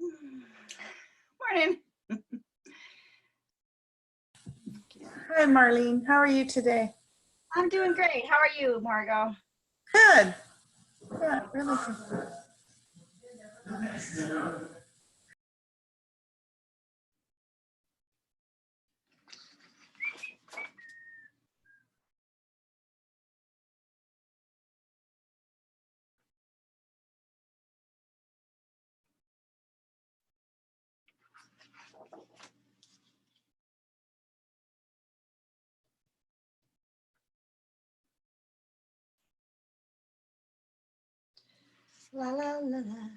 Morning. Hi, Marlene. How are you today? I'm doing great. How are you, Margot? Good. Yeah, really good. La la la la.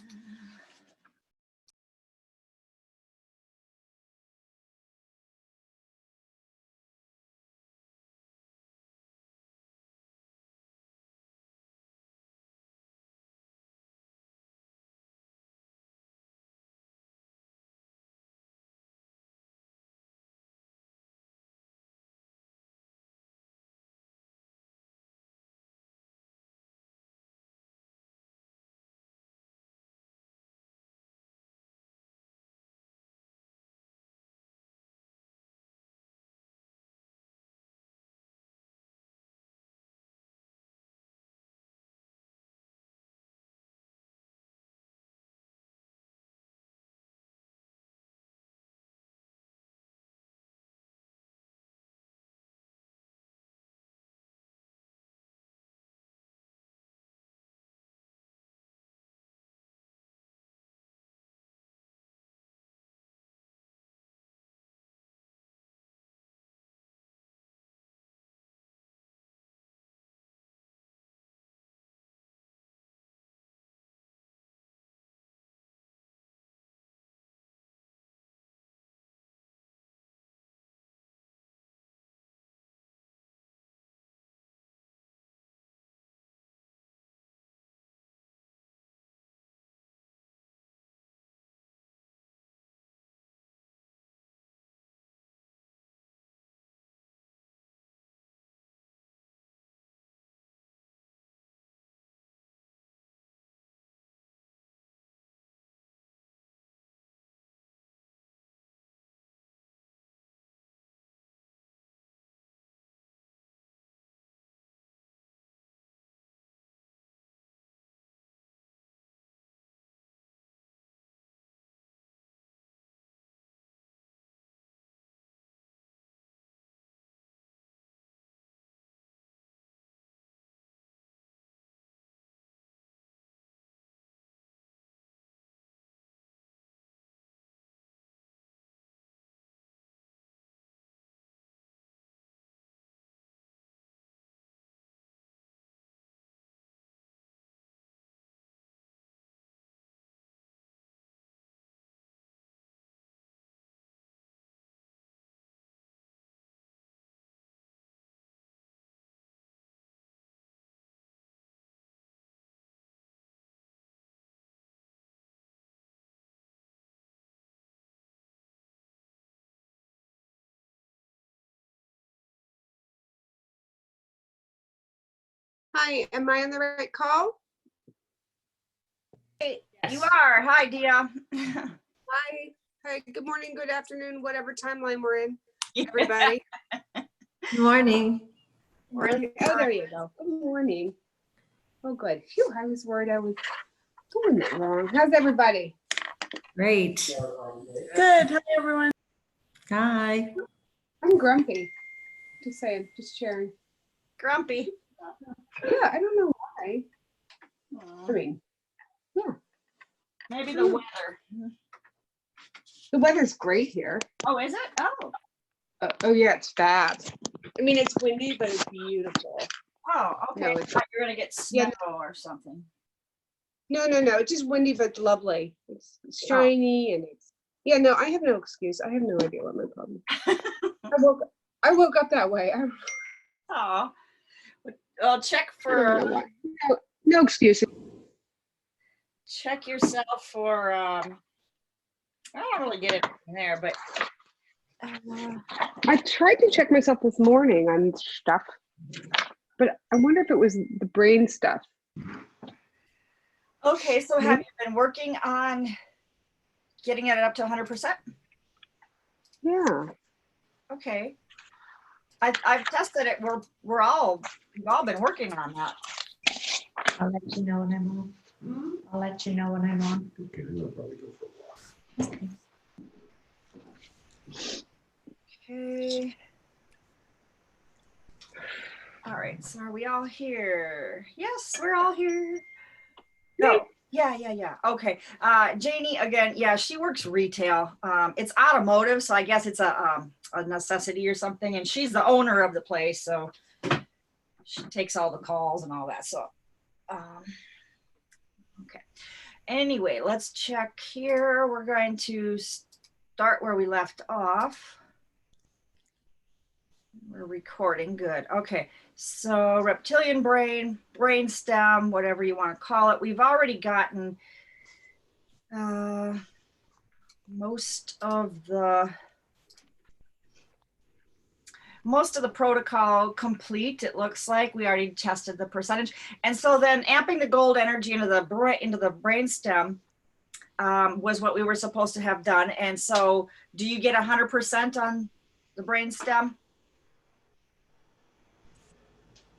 Hi, am I on the right call? Hey, yes. You are. Hi, Dia. Hi. Hi, good morning, good afternoon, whatever timeline we're in, everybody. Good morning. Oh, there you go. Good morning. Oh, good. Phew, I was worried I was doing that wrong. How's everybody? Great. Good. Hi, everyone. Hi. I'm grumpy. Just saying, just sharing. Grumpy. Yeah, I don't know why. I mean, yeah. Maybe the weather. The weather's great here. Oh, is it? Oh. Oh yeah, it's fab. I mean, it's windy, but it's beautiful. Oh, okay. No, I thought you were gonna get snow or something. No. It's just windy, but it's lovely. It's shiny and it's, yeah, no, I have no excuse. I have no idea what my problem is. I woke up that way. Oh, well, check I don't know for, why. No excuses. check yourself for, I don't really get it in there, but. I tried to check myself this morning on stuff, but I wonder if it was the brain stuff. Okay, so have you been working on getting it up to 100%? Yeah. Okay. I've tested it. We've all been working on that. I'll let you know when I'm on. I'll let you know when I'm on. Okay. All right. So are we all here? Yes, we're all here. No. Yeah. Okay. Janie, again, yeah, she works retail. It's automotive, so I guess it's a necessity or something. And she's the owner of the place, so she takes all the calls and all that. So, okay. Anyway, let's check here. We're going to start where we left off. We're recording. Good. Okay. So reptilian brain, brainstem, whatever you want to call it. We've already gotten most of the protocol complete. It looks like we already tested the percentage. And so then amping the gold energy into the brainstem was what we were supposed to have done. And so do you get 100% on the brainstem?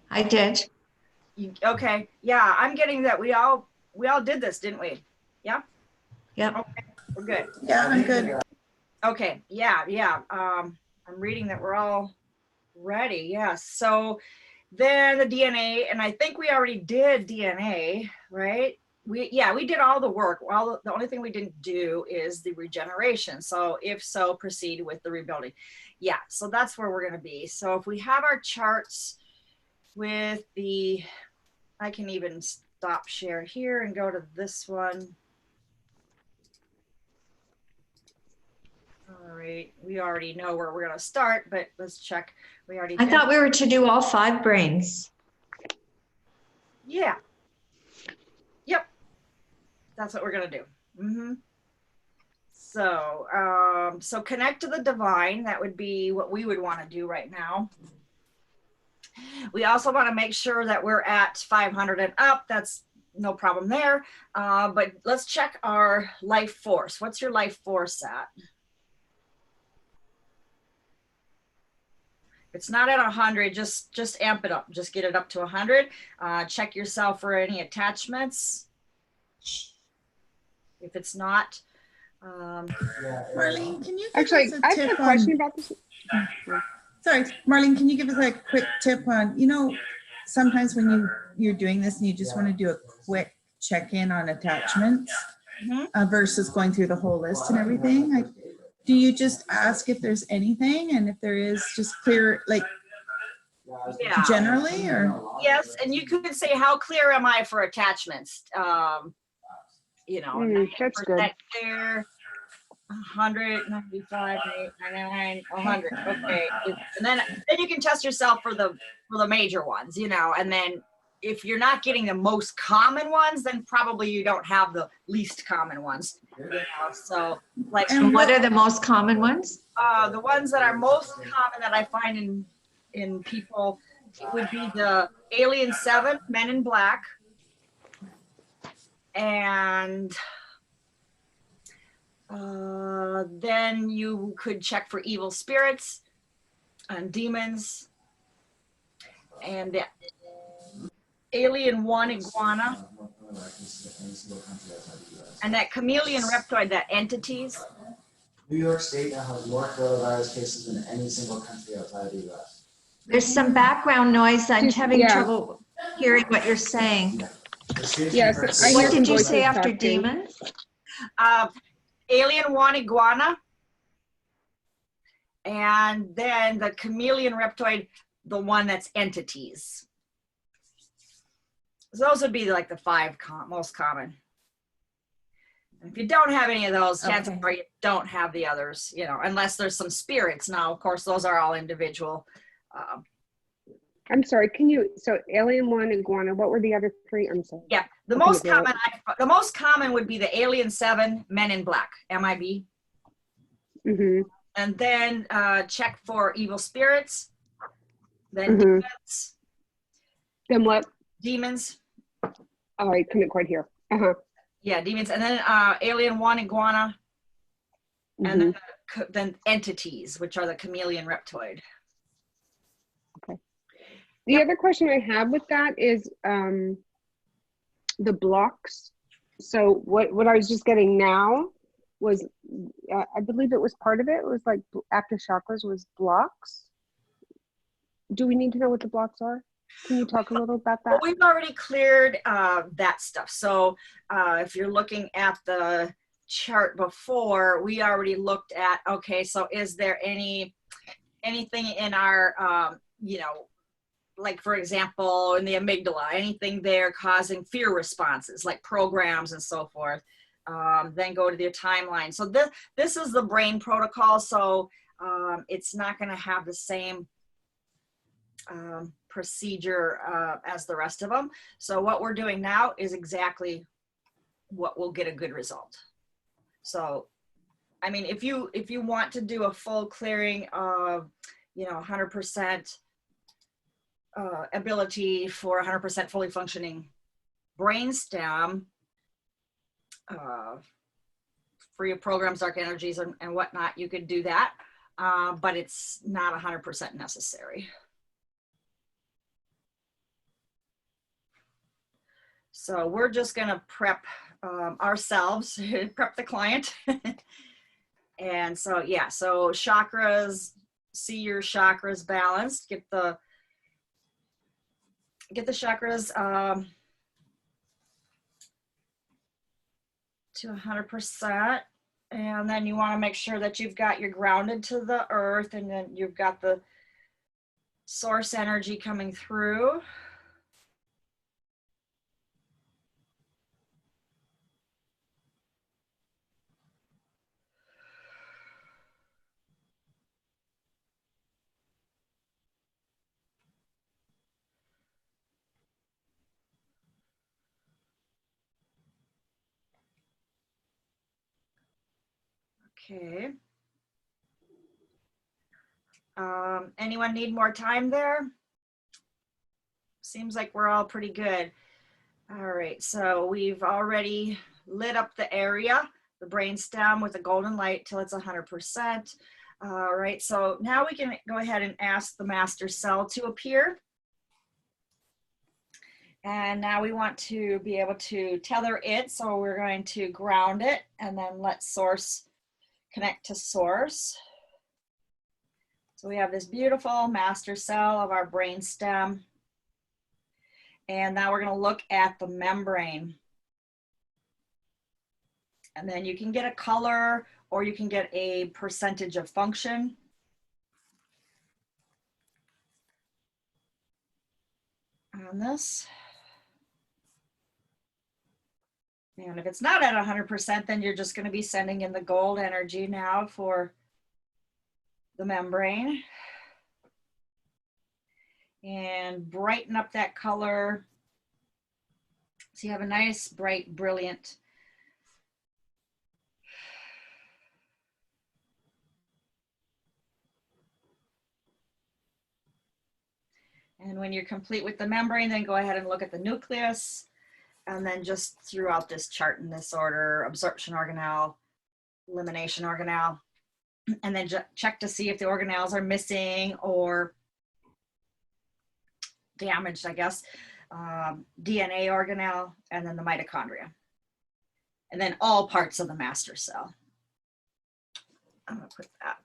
I did. Okay. Yeah, I'm getting that. We all did this, didn't we? Yeah. Yep. Okay, we're good. Yeah, I'm good. Okay. Yeah. I'm reading that we're all ready. Yes. So then the DNA, and I think we already did DNA, right? We did all the work. Well, the only thing we didn't do is the regeneration. So if so, proceed with the rebuilding. Yeah. So that's where we're going to be. So if we have our charts with I can even stop share here and go to this one. All right, we already know where we're going to start, but let's check. We already I did. thought we were to do all 5 brains. Yeah. Yep. That's what we're going to do. So connect to the divine. That would be what we would want to do right now. We also want to make sure that we're at 500 and up. That's no problem there. But let's check our life force. What's your life force at? If it's not at 100, just amp it up. Just get it up to 100. Check yourself for any attachments. If it's not. Marlene, can you give Actually, us a I have tip a question on, about this. sorry, Marlene, can you give us a quick tip on, sometimes when you're doing this and you just want to do a quick check-in on attachments versus going through the whole list and everything, like, do you just ask if there's anything, and if there is, just clear, like, generally, or? Yes, and you could say, how clear am I for attachments? That's good. There, 100, 95, 99, 100. Okay, and then you can test yourself for the major ones, and then if you're not getting the most common ones, then probably you don't have the least common ones. So like, And what are the most common ones? the ones that are most common that I find in people, it would be the Alien 7, Men in Black, and then you could check for evil spirits and demons, and the Alien 1 iguana, and that chameleon reptoid, that entities. New York State now has more coronavirus cases than any single country outside the U.S. There's some background noise. I'm having Yeah. trouble hearing what you're saying. Yes, I hear What some did you voices say after talking. demons? Alien 1 iguana, and then the chameleon reptoid, the one that's entities. So those would be like the 5 most common. And if you don't have any of those, chances are you don't have the others, unless there's some spirits. Now, of course, those are all individual. I'm sorry, so Alien 1, iguana, what were the other 3? I'm sorry. Yeah, the most common would be the Alien 7, Men in Black, MIB. And then check for evil spirits. Then demons. Then what? Demons. Oh, I couldn't quite hear. Yeah, demons. And then Alien 1 iguana. And then, Mhm. then entities, which are the chameleon reptoid. The other question I have with that is the blocks. So what I was just getting now was, I believe it was part of it was like active chakras was blocks. Do we need to know what the blocks are? Can you talk a little about that? Well, we've already cleared that stuff. So if you're looking at the chart before, we already looked at, okay, so is there anything in our, you know, like for example, in the amygdala, anything there causing fear responses, like programs and so forth. Then go to their timeline. So this is the brain protocol. So it's not going to have the same procedure as the rest of them. So what we're doing now is exactly what will get a good result. So, I mean, if you want to do a full clearing of, you know, 100% ability for 100% fully functioning brainstem, free of programs, dark energies, and whatnot, you could do that, but it's not 100% necessary. So we're just going to prep ourselves, prep the client. And so, yeah, so chakras, see your chakras balanced, get the chakras to 100%. And then you want to make sure that you've got your grounded to the earth, and then you've got the source energy coming through. Okay. Anyone need more time there? Seems like we're all pretty good. All right, so we've already lit up the area, the brainstem with a golden light till it's 100%. All right, so now we can go ahead and ask the master cell to appear. And now we want to be able to tether it, so we're going to ground it and then let source connect to source. So we have this beautiful master cell of our brainstem. And now we're going to look at the membrane. And then you can get a color or you can get a percentage of function. On this. And if it's not at 100%, then you're just going to be sending in the gold energy now for the membrane. And brighten up that color. So you have a nice, bright, brilliant and when you're complete with the membrane, then go ahead and look at the nucleus. And then just throughout this chart in this order, absorption organelle, elimination organelle, and then check to see if the organelles are missing or damaged, I guess. DNA organelle, and then the mitochondria. And then all parts of the master cell. I'm gonna put that.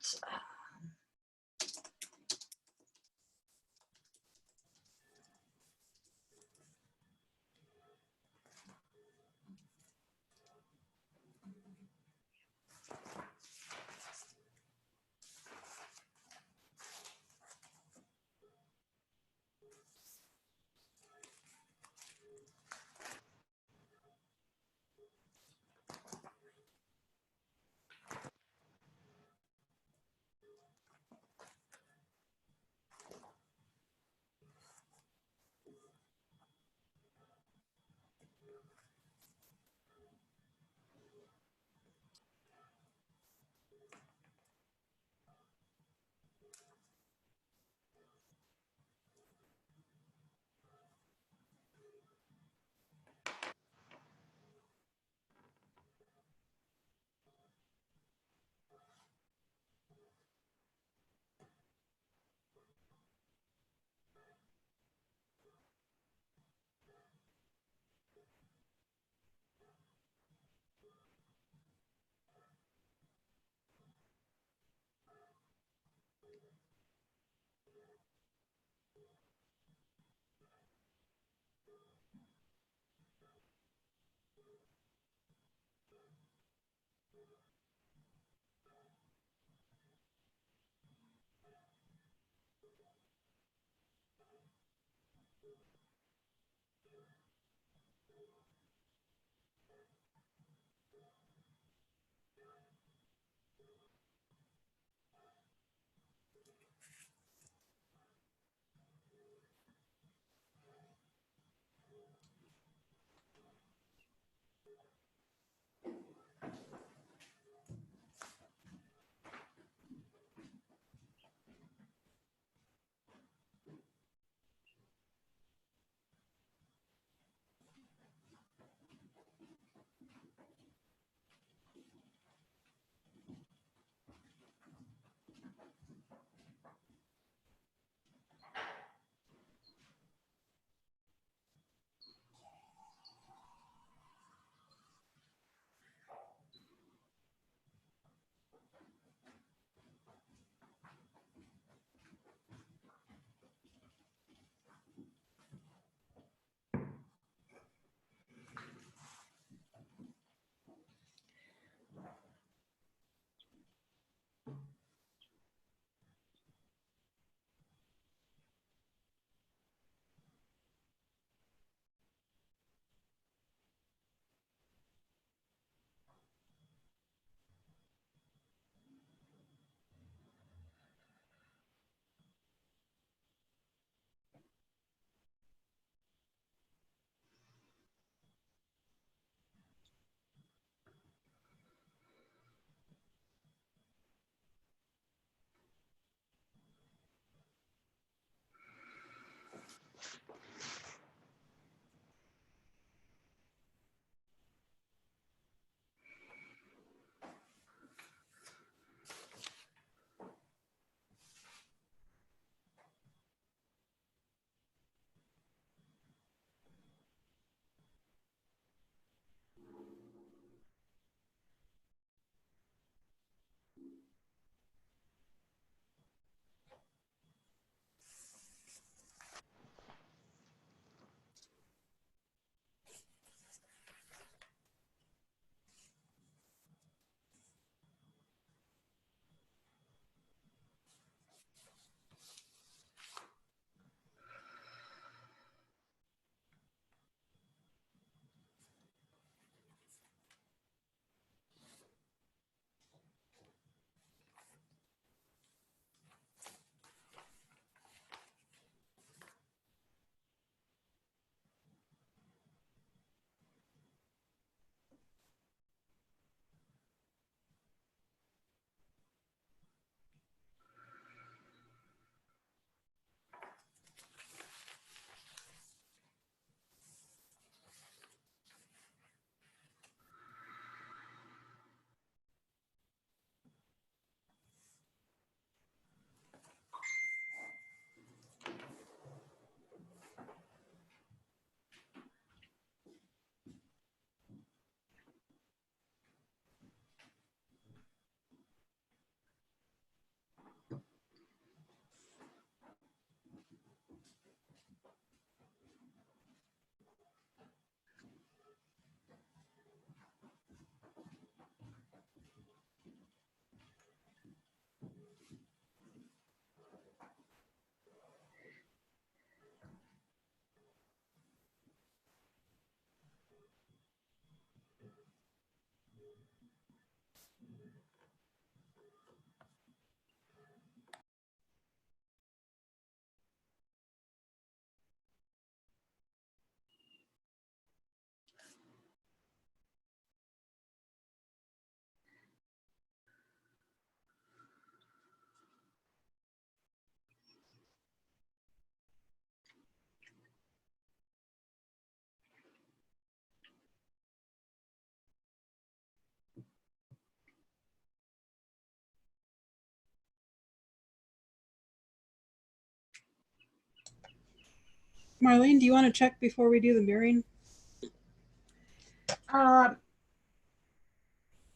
Marlene, do you want to check before we do the mirroring?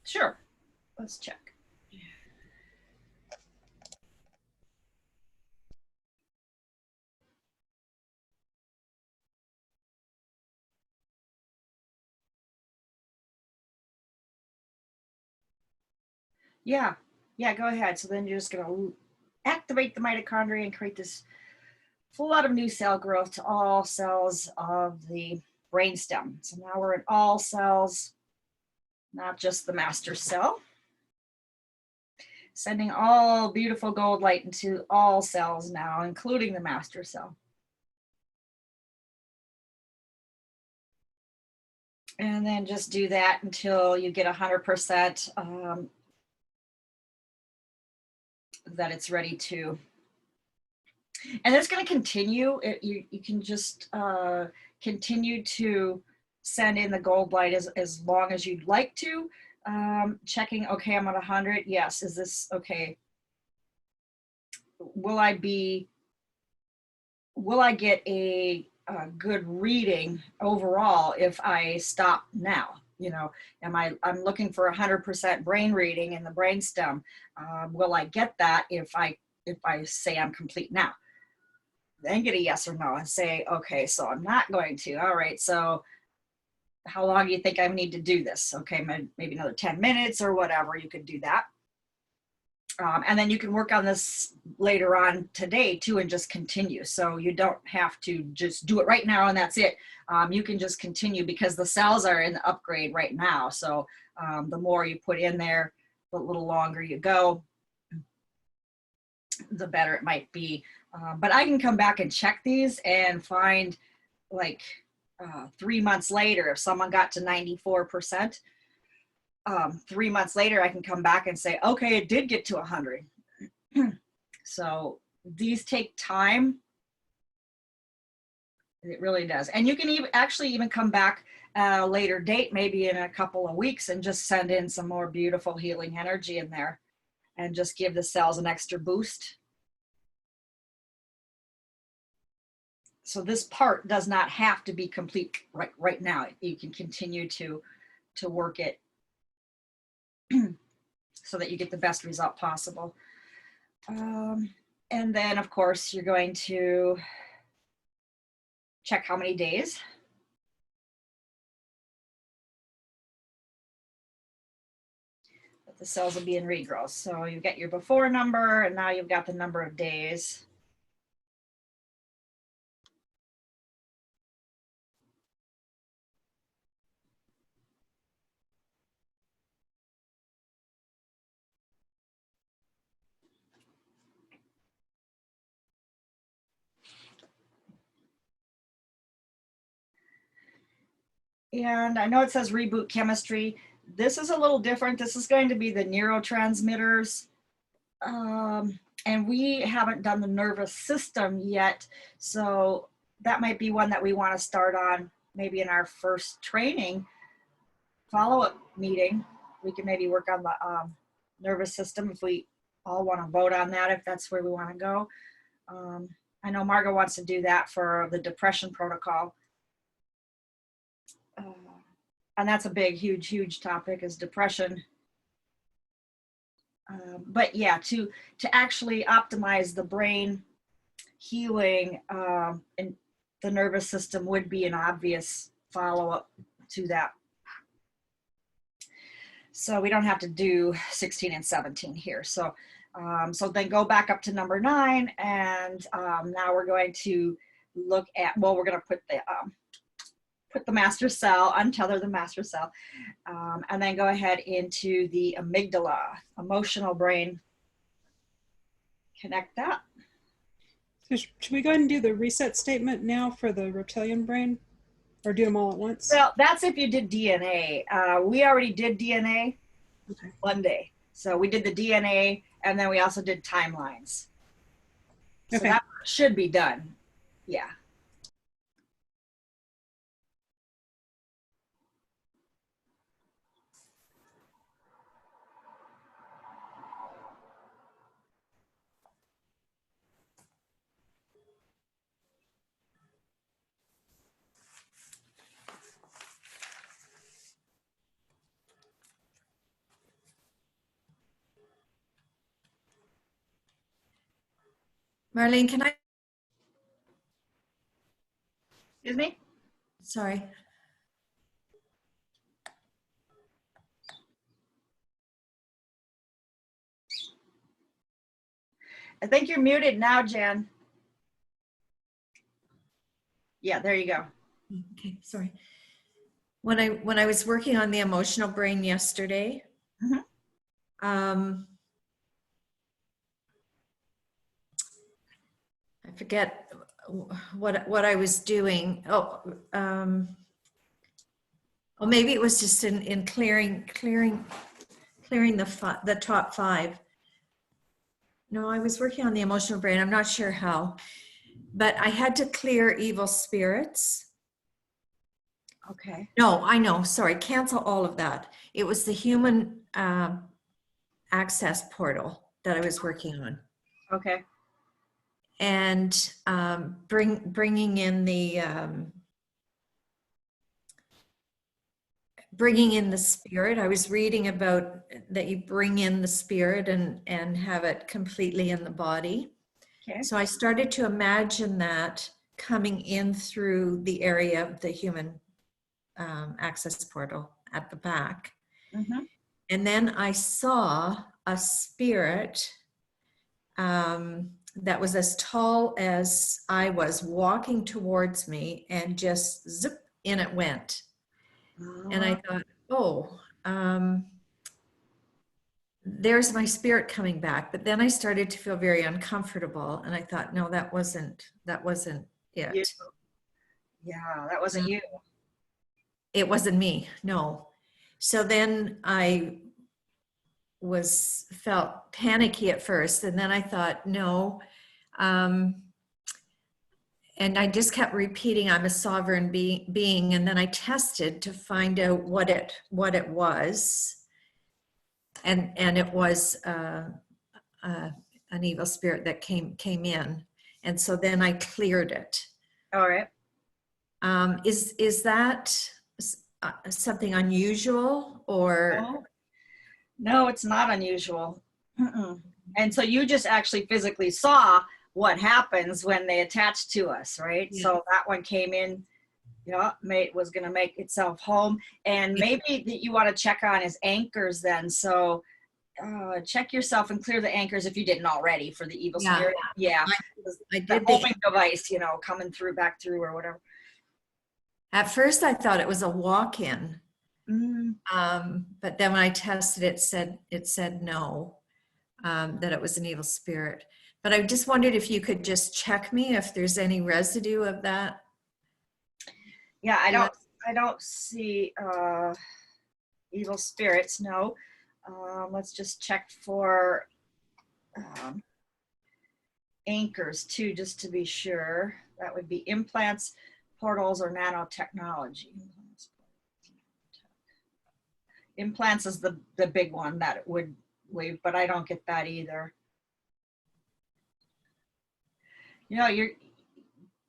Sure. Let's check. Yeah, go ahead. So then you're just going to activate the mitochondria and create this flood of new cell growth to all cells of the brainstem. So now we're in all cells, not just the master cell. Sending all beautiful gold light into all cells now, including the master cell. And then just do that until you get 100% that it's ready to. And it's going to continue. You can just continue to send in the gold light as long as you'd like to. Checking, okay, I'm at 100. Yes, is this okay? Will I get a good reading overall if I stop now? You know, I'm looking for 100% brain reading in the brainstem. Will I get that if I say I'm complete now? Then get a yes or no and say, okay, so I'm not going to. All right, so how long do you think I need to do this? Okay, maybe another 10 minutes or whatever. You could do that. And then you can work on this later on today too and just continue. So you don't have to just do it right now and that's it. You can just continue because the cells are in the upgrade right now. So the more you put in there, the little longer you go, the better it might be. But I can come back and check these and find like 3 months later, if someone got to 94%, 3 months later, I can come back and say, okay, it did get to 100. So these take time. It really does. And you can even come back at a later date, maybe in a couple of weeks, and just send in some more beautiful healing energy in there and just give the cells an extra boost. So this part does not have to be complete right now. You can continue to work it so that you get the best result possible. And then, of course, you're going to check how many days. That the cells will be in regrowth. So you get your before number, and now you've got the number of days. And I know it says reboot chemistry. This is a little different. This is going to be the neurotransmitters. And we haven't done the nervous system yet. So that might be one that we want to start on maybe in our first training follow-up meeting. We can maybe work on the nervous system if we all want to vote on that, if that's where we want to go. I know Margot wants to do that for the depression protocol. And that's a big, huge topic is depression. But yeah, to actually optimize the brain healing and the nervous system would be an obvious follow-up to that. So we don't have to do 16 and 17 here. So so then go back up to number 9, and now we're going to look at, well, we're going to put the master cell, untether the master cell, and then go ahead into the amygdala, emotional brain. Connect that. So should we go ahead and do the reset statement now for the reptilian brain, or do them all at once? Well, that's if you did DNA. We already did DNA one day. So we did the DNA, and then we also did timelines. So that should be done. Yeah. Marlene, can I, Excuse me? sorry. I think you're muted now, Jen. Yeah, there you go. Okay, sorry. When I was working on the emotional brain yesterday, Mhm. I forget what I was doing. Oh, maybe it was just in clearing the top 5. No, I was working on the emotional brain. I'm not sure how, but I had to clear evil spirits. Okay. No, I know. Sorry, cancel all of that. It was the human access portal that I was working on, Okay. and bringing in the spirit. I was reading about that you bring in the spirit and have it completely in the body. Okay. So I started to imagine that coming in through the area of the human access portal at the back. Mhm. And then I saw a spirit that was as tall as I was walking towards me, and just zip, in it went. And I thought, oh, there's my spirit coming back. But then I started to feel very uncomfortable, and I thought, no, that wasn't You. it. Yeah, that wasn't you. It wasn't me, no. So then I felt panicky at first, and then I thought, no. And I just kept repeating, I'm a sovereign being. And then I tested to find out what it was. And it was an evil spirit that came in. And so then I cleared it. All right. Is that something unusual, or? No, it's not unusual. Mm-mm. And so you just actually physically saw what happens when they attach to us, right? Yeah. So that one came in, was going to make itself home. And maybe that you want to check on his anchors then. So check yourself and clear the anchors if you didn't already for the evil spirit. Yeah. I The did homing device, coming back through or whatever. At first I thought it was a walk-in. Mm. But then when I tested it, said no, that it was an evil spirit. But I just wondered if you could just check me if there's any residue of that. Yeah, I don't see evil spirits. No. Let's just check for anchors too, just to be sure. That would be implants, portals, or nanotechnology. Implants is the big one that would leave, but I don't get that either.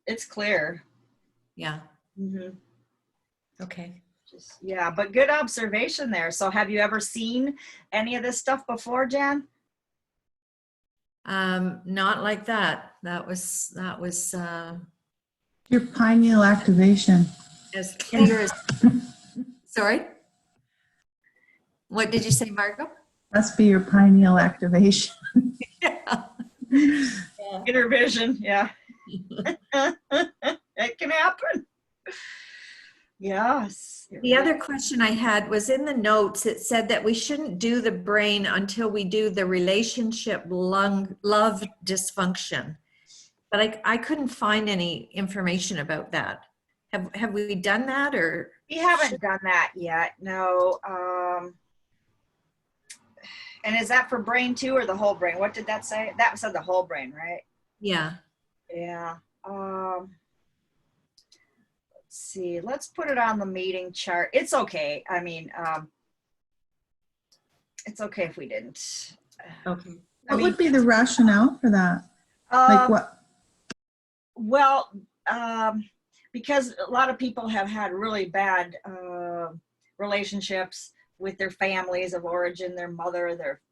It's clear. Yeah. Mm-hmm. Okay. Yeah, but good observation there. So have you ever seen any of this stuff before, Jan? Not like that. That was Your pineal activation. as clear as. Sorry. What did you say, Margot? Must be your pineal activation. Yeah. Inner vision, yeah. It can happen. Yes. The other question I had was in the notes. It said that we shouldn't do the brain until we do the relationship love dysfunction, but I couldn't find any information about that. Have we done that, or? We haven't done that yet. No. And is that for brain too, or the whole brain? What did that say? That said the whole brain, right? Yeah. Yeah. Let's see. Let's put it on the meeting chart. It's okay. I mean, it's okay if we didn't. Okay. What would be the rationale for that? Like what? Well, because a lot of people have had really bad relationships with their families of origin, their mother, their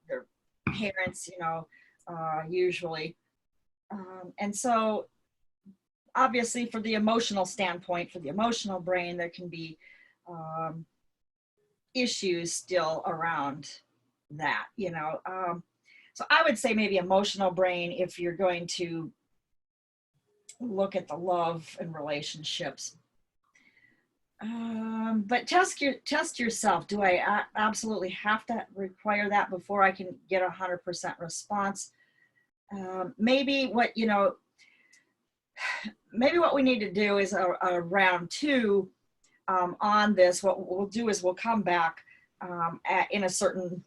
parents, usually. And so obviously for the emotional standpoint, for the emotional brain, there can be issues still around that, you know. So I would say maybe emotional brain if you're going to look at the love and relationships. But test yourself. Do I absolutely have to require that before I can get 100% response? Maybe what, you know, maybe what we need to do is a round 2 on this. What we'll do is we'll come back in a certain,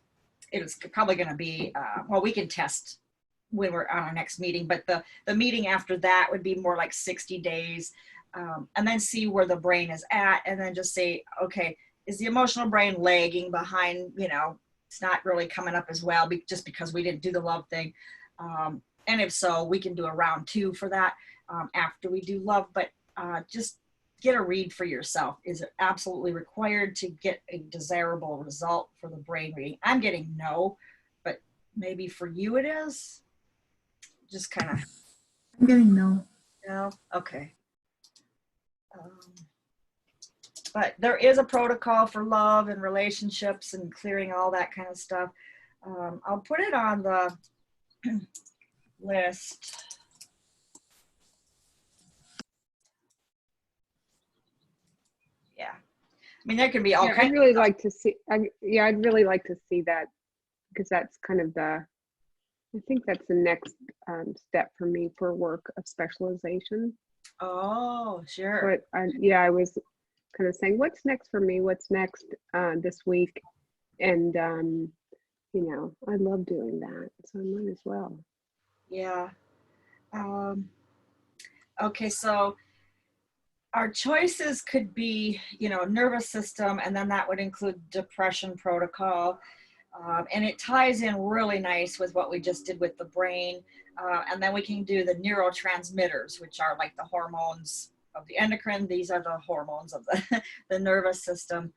it's probably going to be, well, we can test when we're on our next meeting, but the meeting after that would be more like 60 days. And then see where the brain is at, and then just say, okay, is the emotional brain lagging behind? You know, it's not really coming up as well just because we didn't do the love thing. And if so, we can do a round 2 for that after we do love, but just get a read for yourself. Is it absolutely required to get a desirable result for the brain reading? I'm getting no, but maybe for you it is. Just kind of. I'm getting no. No? Okay. But there is a protocol for love and relationships and clearing all that kind of stuff. I'll put it on the list. Yeah. I mean, there can be all Yeah, kinds I'd really like to see. I'd really like to see that, because that's kind of I think that's the next step for me for work of specialization. Oh, sure. But I was kind of saying, what's next for me? What's next this week? And you know, I love doing that, so I might as well. Yeah. Okay, so our choices could be, you know, nervous system, and then that would include depression protocol. And it ties in really nice with what we just did with the brain. And then we can do the neurotransmitters, which are like the hormones of the endocrine. These are the hormones of the nervous system.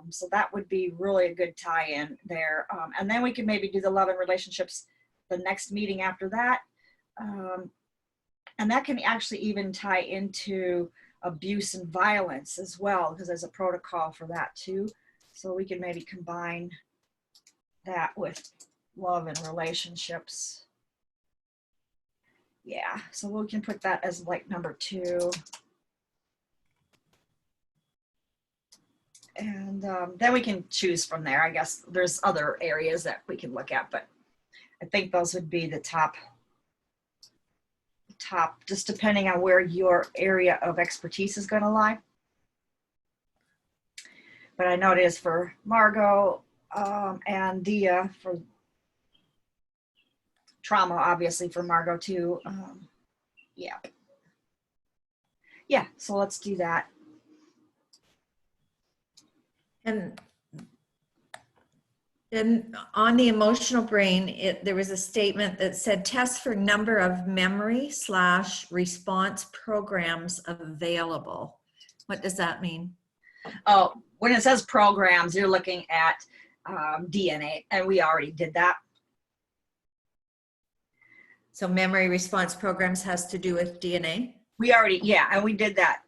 So that would be really a good tie-in there. And then we can maybe do the love and relationships the next meeting after that. And that can actually even tie into abuse and violence as well, because there's a protocol for that too. So we can maybe combine that with love and relationships. Yeah, so we can put that as like number 2. And then we can choose from there. I guess there's other areas that we can look at, but I think those would be the top, just depending on where your area of expertise is going to lie. But I know it is for Margot and Dia for trauma, obviously for Margot too. Yeah. Yeah, so let's do that. And then on the emotional brain, there was a statement that said test for number of memory/response programs available. What does that mean? Oh, when it says programs, you're looking at DNA, and we already did that. So memory response programs has to do with DNA? We already, yeah, and we did that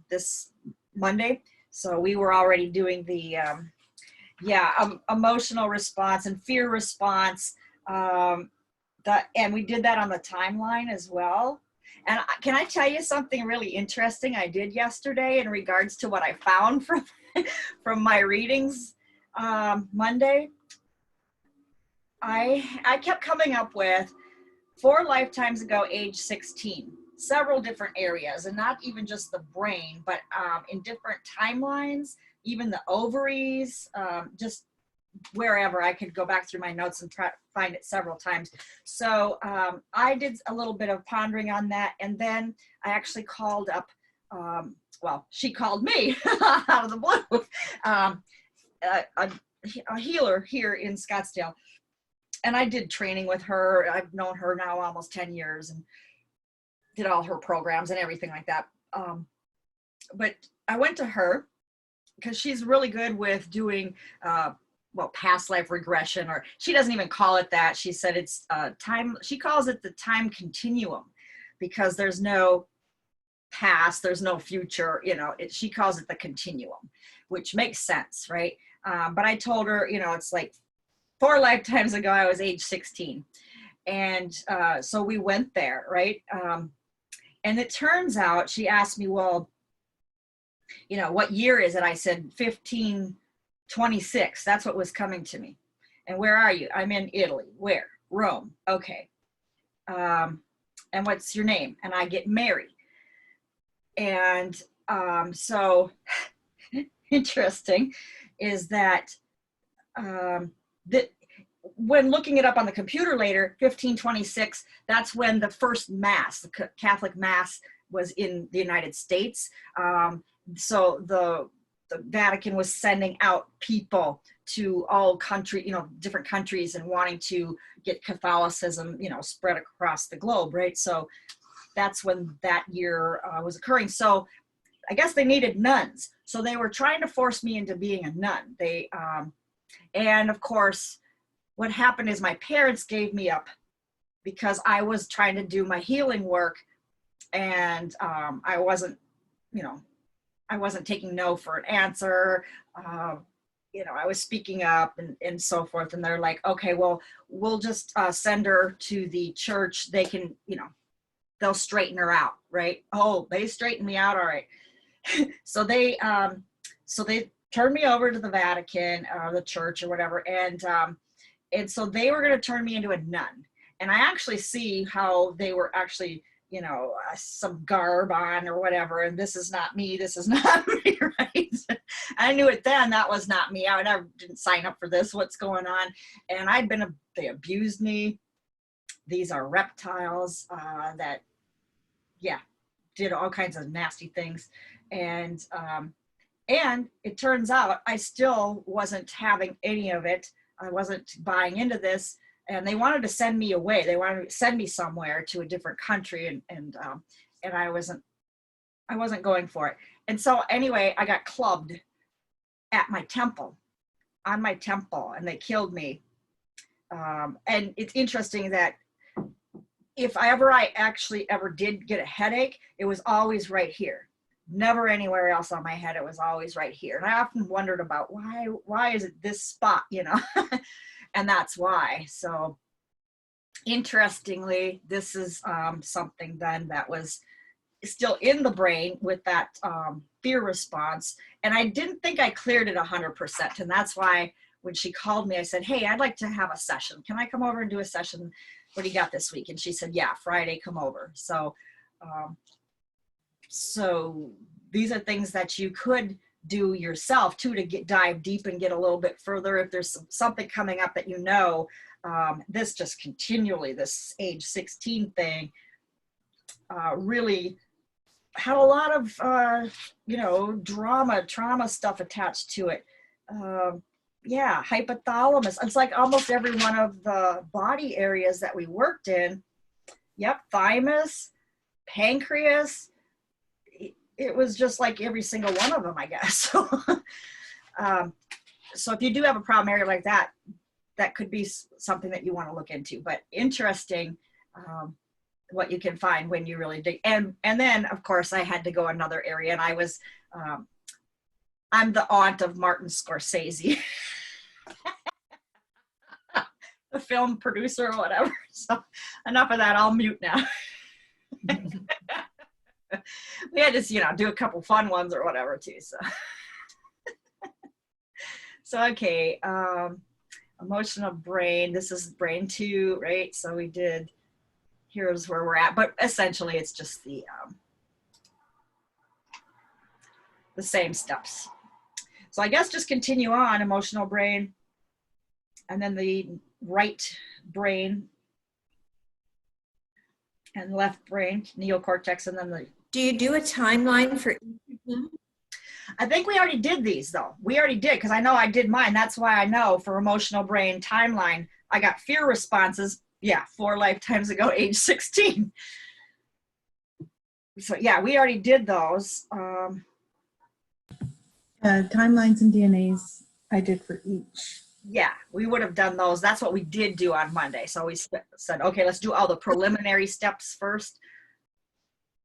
this Monday. So we were already doing the, emotional response and fear response. And we did that on the timeline as well. And can I tell you something really interesting I did yesterday in regards to what I found from my readings Monday? I kept coming up with 4 lifetimes ago, age 16, several different areas, and not even just the brain, but in different timelines, even the ovaries, just wherever. I could go back through my notes and try to find it several times. So I did a little bit of pondering on that, and then I actually called up, she called me out of the blue, a healer here in Scottsdale. And I did training with her. I've known her now almost 10 years and did all her programs and everything like that. But I went to her because she's really good with doing well, past life regression, or she doesn't even call it that. She said it's time, she calls it the time continuum, because there's no past, there's no future, you know, she calls it the continuum, which makes sense, right? But I told her, you know, it's like 4 lifetimes ago, I was age 16. And so we went there, right? And it turns out, she asked me, well, you know, what year is it? I said 1526. That's what was coming to me. And where are you? I'm in Italy. Where? Rome. Okay. And what's your name? And I get Mary. And so interesting is that when looking it up on the computer later, 1526, that's when the first mass, the Catholic mass, was in the United States. So the Vatican was sending out people to all country, you know, different countries, and wanting to get Catholicism, you know, spread across the globe, right? So that's when that year was occurring. So I guess they needed nuns. So they were trying to force me into being a nun. They, and of course, what happened is my parents gave me up because I was trying to do my healing work, and I wasn't, you know, I wasn't taking no for an answer. You know, I was speaking up and so forth. And they're like, okay, well, we'll just send her to the church. They can, you know, they'll straighten her out, right? Oh, they straightened me out. All right. So they turned me over to the Vatican, the church or whatever. And so they were going to turn me into a nun. And I actually see how they were actually, you know, some garb on or whatever. And this is not me. This is not me, right? I knew it then. That was not me. I didn't sign up for this. What's going on? And they abused me. These are reptiles that, yeah, did all kinds of nasty things. And it turns out I still wasn't having any of it. I wasn't buying into this, and they wanted to send me away. They wanted to send me somewhere to a different country, and I wasn't going for it. And so anyway, I got clubbed at my temple, on my temple, and they killed me. And it's interesting that if I actually ever did get a headache, it was always right here. Never anywhere else on my head. It was always right here. And I often wondered about why is it this spot, you know? And that's why. So interestingly, this is something then that was still in the brain with that fear response. And I didn't think I cleared it 100%. And that's why when she called me, I said, hey, I'd like to have a session. Can I come over and do a session? What do you got this week? And she said, yeah, Friday, come over. So so these are things that you could do yourself too, to dive deep and get a little bit further. If there's something coming up that, you know, this just continually, this age 16 thing really had a lot of, you know, trauma stuff attached to it. Yeah, hypothalamus. It's like almost every one of the body areas that we worked in. Yep, thymus, pancreas. It was just like every single one of them, I guess. So, so if you do have a problem area like that, that could be something that you want to look into. But interesting what you can find when you really dig. And then, of course, I had to go another area, and I was, I'm the aunt of Martin Scorsese, the film producer or whatever. So enough of that, I'll mute now. We had to, you know, do a couple fun ones or whatever too. So, so okay, emotional brain. This is brain 2, right? So we did. Here's where we're at, but essentially it's just the same steps. So I guess just continue on emotional brain, and then the right brain and left brain, neocortex, and then the. Do you do a timeline for each of them? I think we already did these though. We already did, because I know I did mine. That's why I know for emotional brain timeline, I got fear responses. Yeah, 4 lifetimes ago, age 16. So yeah, we already did those. Timelines and DNAs I did for each Yeah, we would have done those. That's what we did do on Monday. So we said, okay, let's do all the preliminary steps first.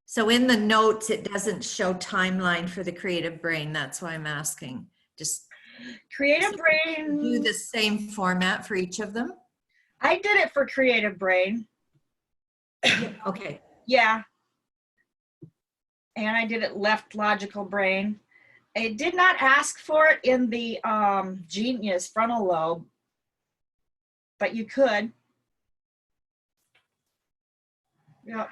So in the notes, it doesn't show timeline for the creative brain. That's why I'm asking. Just Creative do Brain, the same format for each of them? I did it for Creative Brain. Okay. Yeah. And I did it left logical brain. It did not ask for it in the genius frontal lobe, but you could. Yep.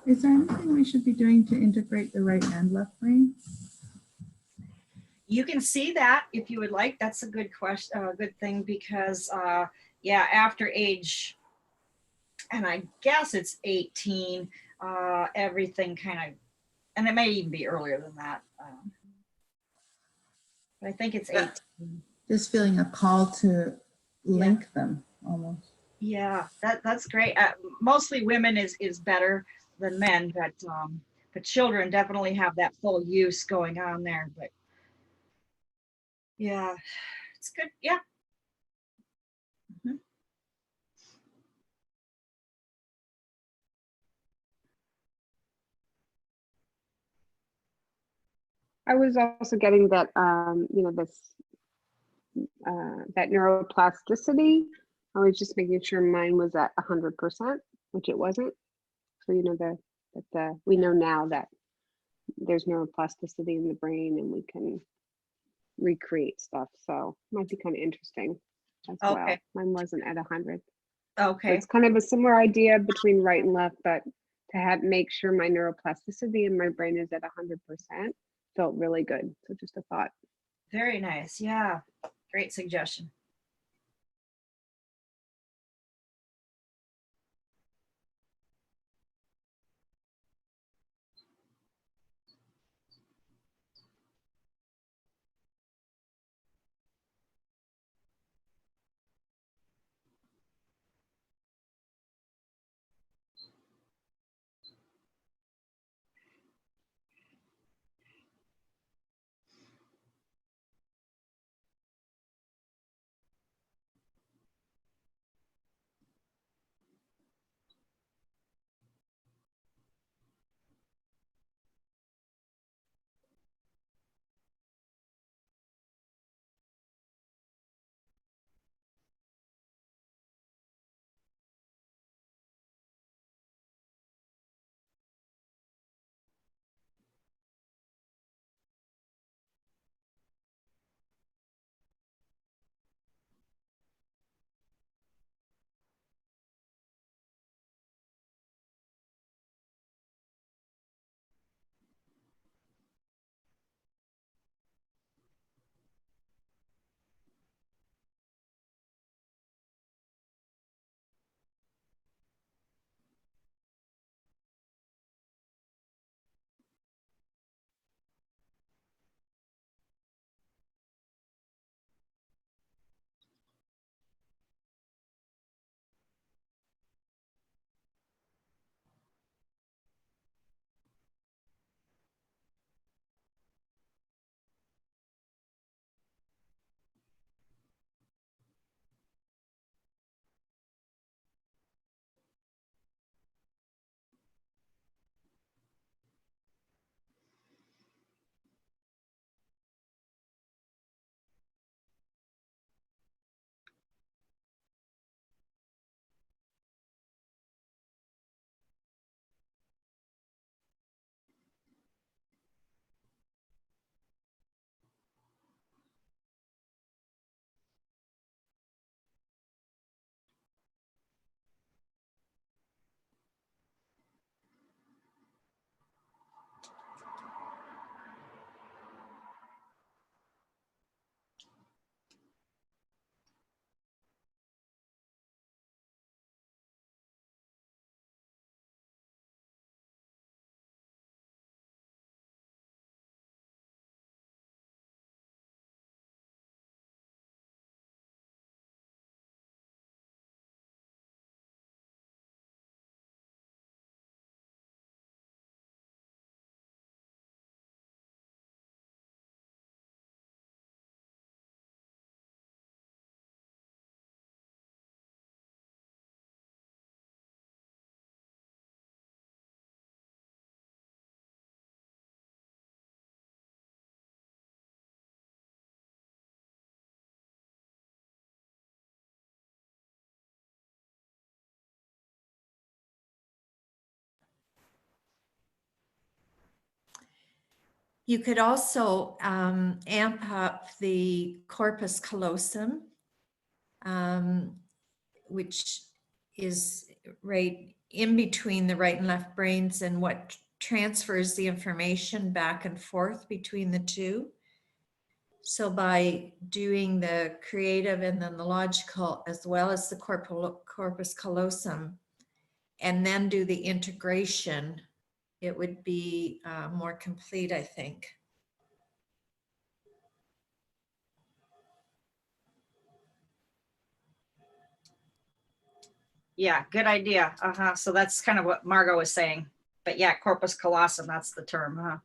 Is there anything we should be doing to integrate the right and left brain? You can see that if you would like. That's a good question, good thing, because yeah, after age, and I guess it's 18, everything kind of, and it may even be earlier than that. But I think it's 18. Just feeling a call to link them almost. Yeah, that's great. Mostly women is better than men, but children definitely have that full use going on there. But yeah, it's good. Yeah. Mhm. I was also getting that, you know, this, that neuroplasticity. I was just making sure mine was at 100%, which it wasn't. So, you know, we know now that there's neuroplasticity in the brain and we can recreate stuff. So it might be kind of interesting as well. Okay. Mine wasn't at 100. Okay. So it's kind of a similar idea between right and left, but to make sure my neuroplasticity in my brain is at 100% felt really good. So just a thought. Very nice. Yeah. Great suggestion. You could also amp up the corpus callosum, which is right in between the right and left brains and what transfers the information back and forth between the two. So by doing the creative and then the logical, as well as the corpus callosum, and then do the integration, it would be more complete, I think. Yeah, good idea. Uh-huh. So that's kind of what Margot was saying. But yeah, corpus callosum, that's the term, huh?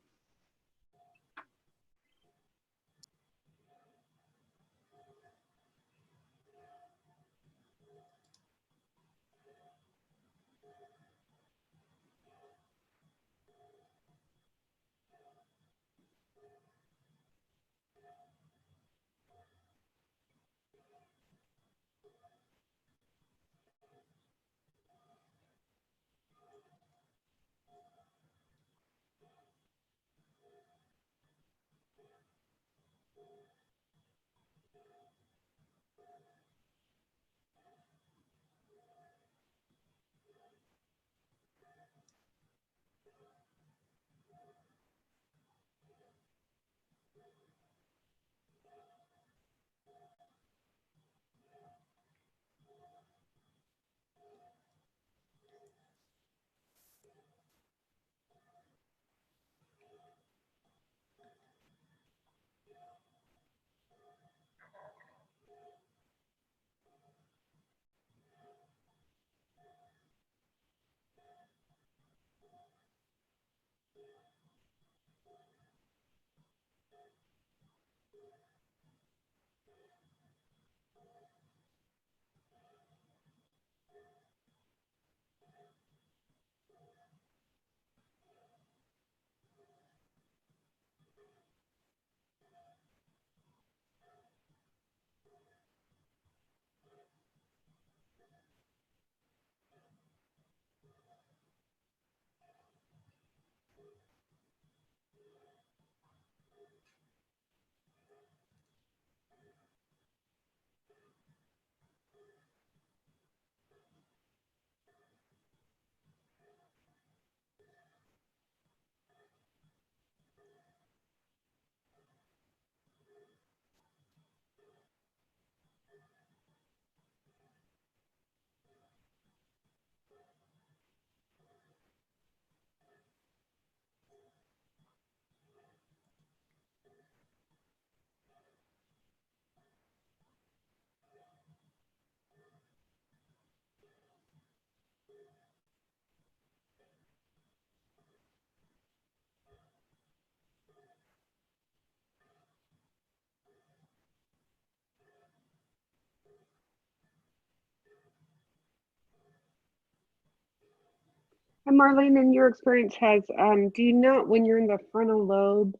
And Marlene, in your experience, do you not, when you're in the frontal lobe,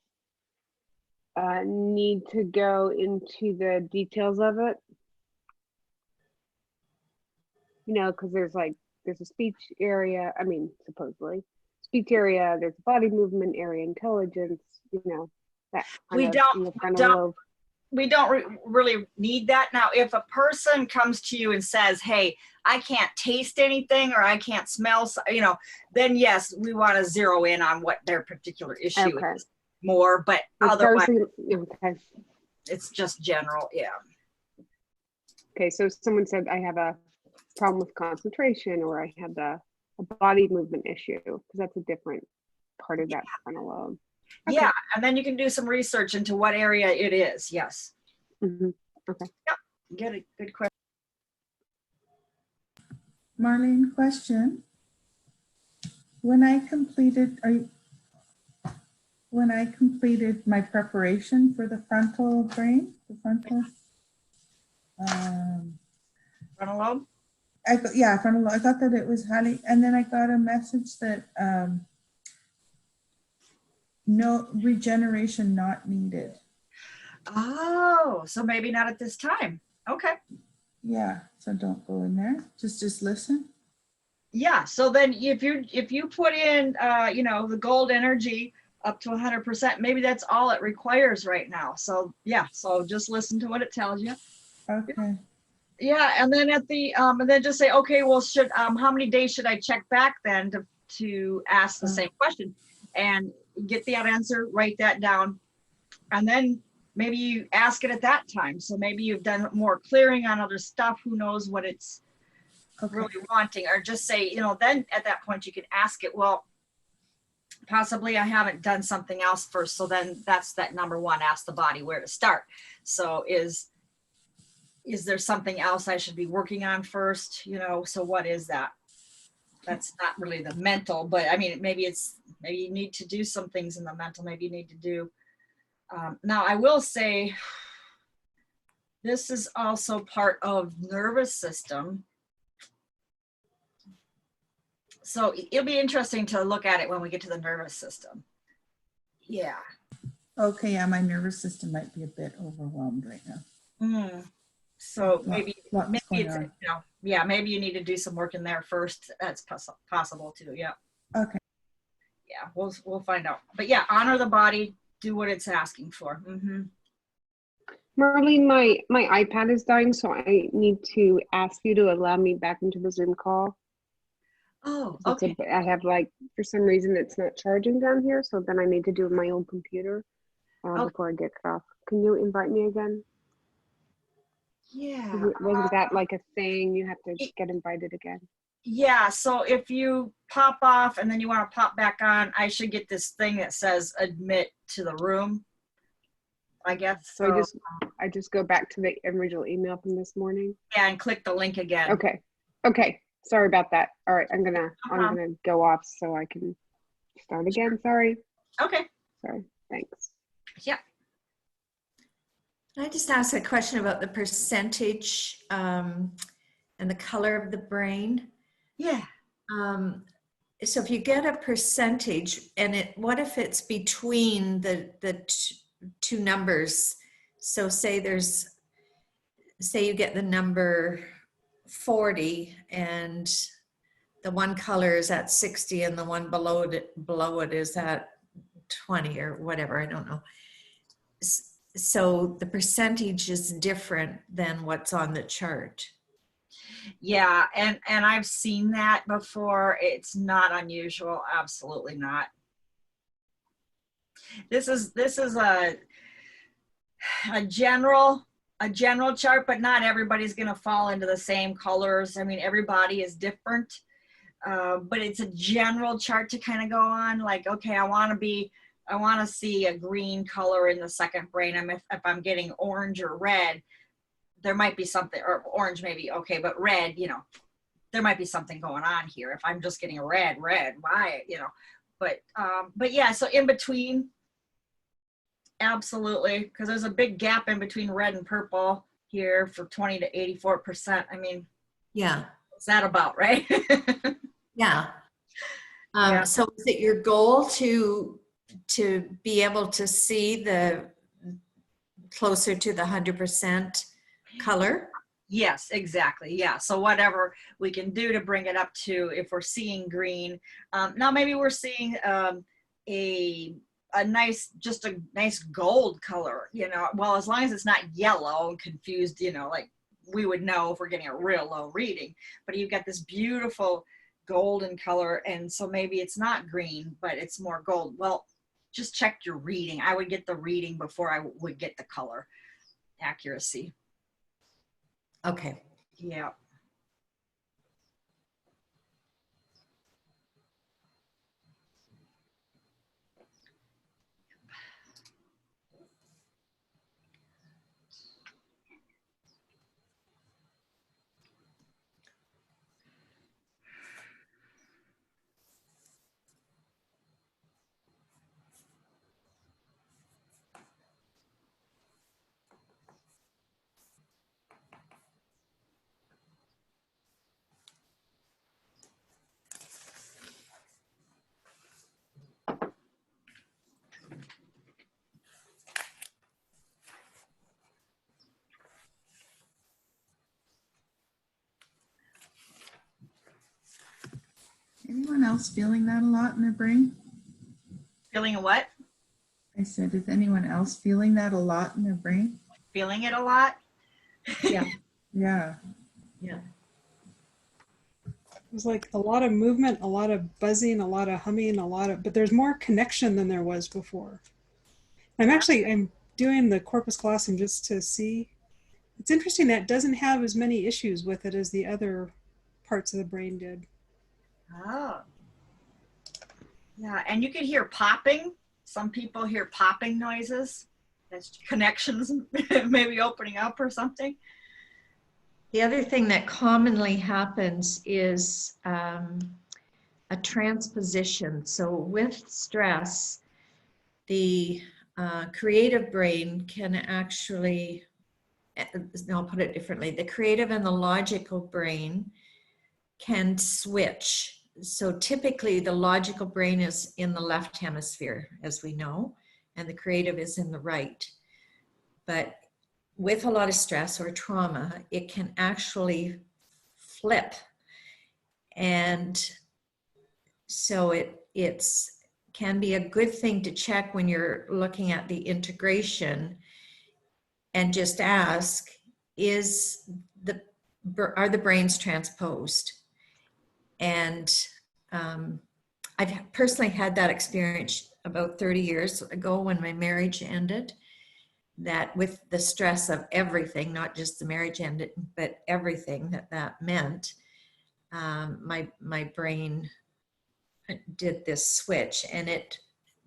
need to go into the details of it? You know, because there's a speech area, I mean, supposedly, speech area, there's a body movement area, intelligence, you know, that kind We of in the frontal don't lobe. we don't really need that. Now, if a person comes to you and says, hey, I can't taste anything or I can't smell, you know, then yes, we want to zero in on what their particular issue Okay. is more, but Like otherwise okay. it's just general. Yeah. Okay, so someone said I have a problem with concentration or I have a body movement issue, because that's a different part of that frontal lobe. Okay. Yeah, and then you can do some research into what area it is. Yes. Mm-hmm. Okay. Yep. Good question. Marlene, question. When I completed my preparation for the frontal brain, Frontal lobe. frontal lobe, I thought that it was highly, and then I got a message that no regeneration not needed. Oh, so maybe not at this time. Okay. Yeah, so don't go in there. Just listen. Yeah. So then if you put in you know, the gold energy up to 100%, maybe that's all it requires right now. So yeah, so just listen to what it tells you. Okay. Yeah, and then at the and then just say, okay, well, should how many days should I check back then to ask the same question and get the answer, write that down, and then maybe you ask it at that time. So maybe you've done more clearing on other stuff. Who knows what it's really wanting, or just say, you know, then at that point you can ask it, well, possibly I haven't done something else first. So then that's that number one, ask the body where to start. So is there something else I should be working on first? You know, so what is that? That's not really the mental, but I mean, maybe you need to do some things in the mental. Maybe you need to do, now I will say, this is also part of nervous system. So it'll be interesting to look at it when we get to the nervous system. Yeah. Okay, yeah, my nervous system might be a bit overwhelmed right now. So maybe Lots going it's, on. you know, yeah, maybe you need to do some work in there first. That's possible too. Yeah. Okay. Yeah, we'll find out. But yeah, honor the body, do what it's asking for. Marlene, my iPad is dying, so I need to ask you to allow me back into the Zoom call. Oh, It's okay. I have, like, for some reason it's not charging down here, so then I need to do my own computer before I get cut off. Can you invite me again? Yeah. Wasn't that like a thing? You have to get invited again. Yeah, so if you pop off and then you want to pop back on, I should get this thing that says admit to the room, I guess. So I just go back to the original email from this morning. Yeah, and click the link again. Okay. Okay. Sorry about that. All right, I'm gonna go off so I can start again. Sorry. Okay. Sorry. Thanks. Yeah. Can I just ask a question about the percentage and the color of the brain? Yeah. So if you get a percentage, and what if it's between the two numbers? So say you get the number 40, and the one color is at 60, and the one below it is at 20 or whatever. I don't know. So the percentage is different than what's on the chart. Yeah, and I've seen that before. It's not unusual. Absolutely not. This is a general chart, but not everybody's going to fall into the same colors. I mean, everybody is different, but it's a general chart to kind of go on. Like, okay, I want to see a green color in the second brain. If I'm getting orange or red, there might be something, or orange maybe, okay, but red, you know, there might be something going on here. If I'm just getting a red, why, you know, but yeah, so in between, absolutely, because there's a big gap in between red and purple here for 20 to 84%. I mean, yeah, what's that about, right? Yeah. Yeah. So is it your goal to be able to see the closer to the 100% color? Yes, exactly. Yeah. So whatever we can do to bring it up to, if we're seeing green, now maybe we're seeing a nice gold color, you know, well, as long as it's not yellow and confused, you know, like we would know if we're getting a real low reading, but you've got this beautiful golden color. And so maybe it's not green, but it's more gold. Well, just check your reading. I would get the reading before I would get the color accuracy. Okay. Yeah. Anyone else feeling that a lot in their brain? Feeling a what? I said, is anyone else feeling that a lot in their brain? Feeling it a lot? Yeah. Yeah. Yeah. It was like a lot of movement, a lot of buzzing, a lot of humming, but there's more connection than there was before. I'm doing the corpus callosum just to see. It's interesting that it doesn't have as many issues with it as the other parts of the brain did. Oh. Yeah, and you can hear popping. Some people hear popping noises. That's connections maybe opening up or something. The other thing that commonly happens is a transposition. So with stress, the creative brain can actually, I'll put it differently, the creative and the logical brain can switch. So typically the logical brain is in the left hemisphere, as we know, and the creative is in the right. But with a lot of stress or trauma, it can actually flip. And so it's can be a good thing to check when you're looking at the integration and just ask, are the brains transposed? And I've personally had that experience about 30 years ago when my marriage ended, that with the stress of everything, not just the marriage ended, but everything that meant, my brain did this switch, and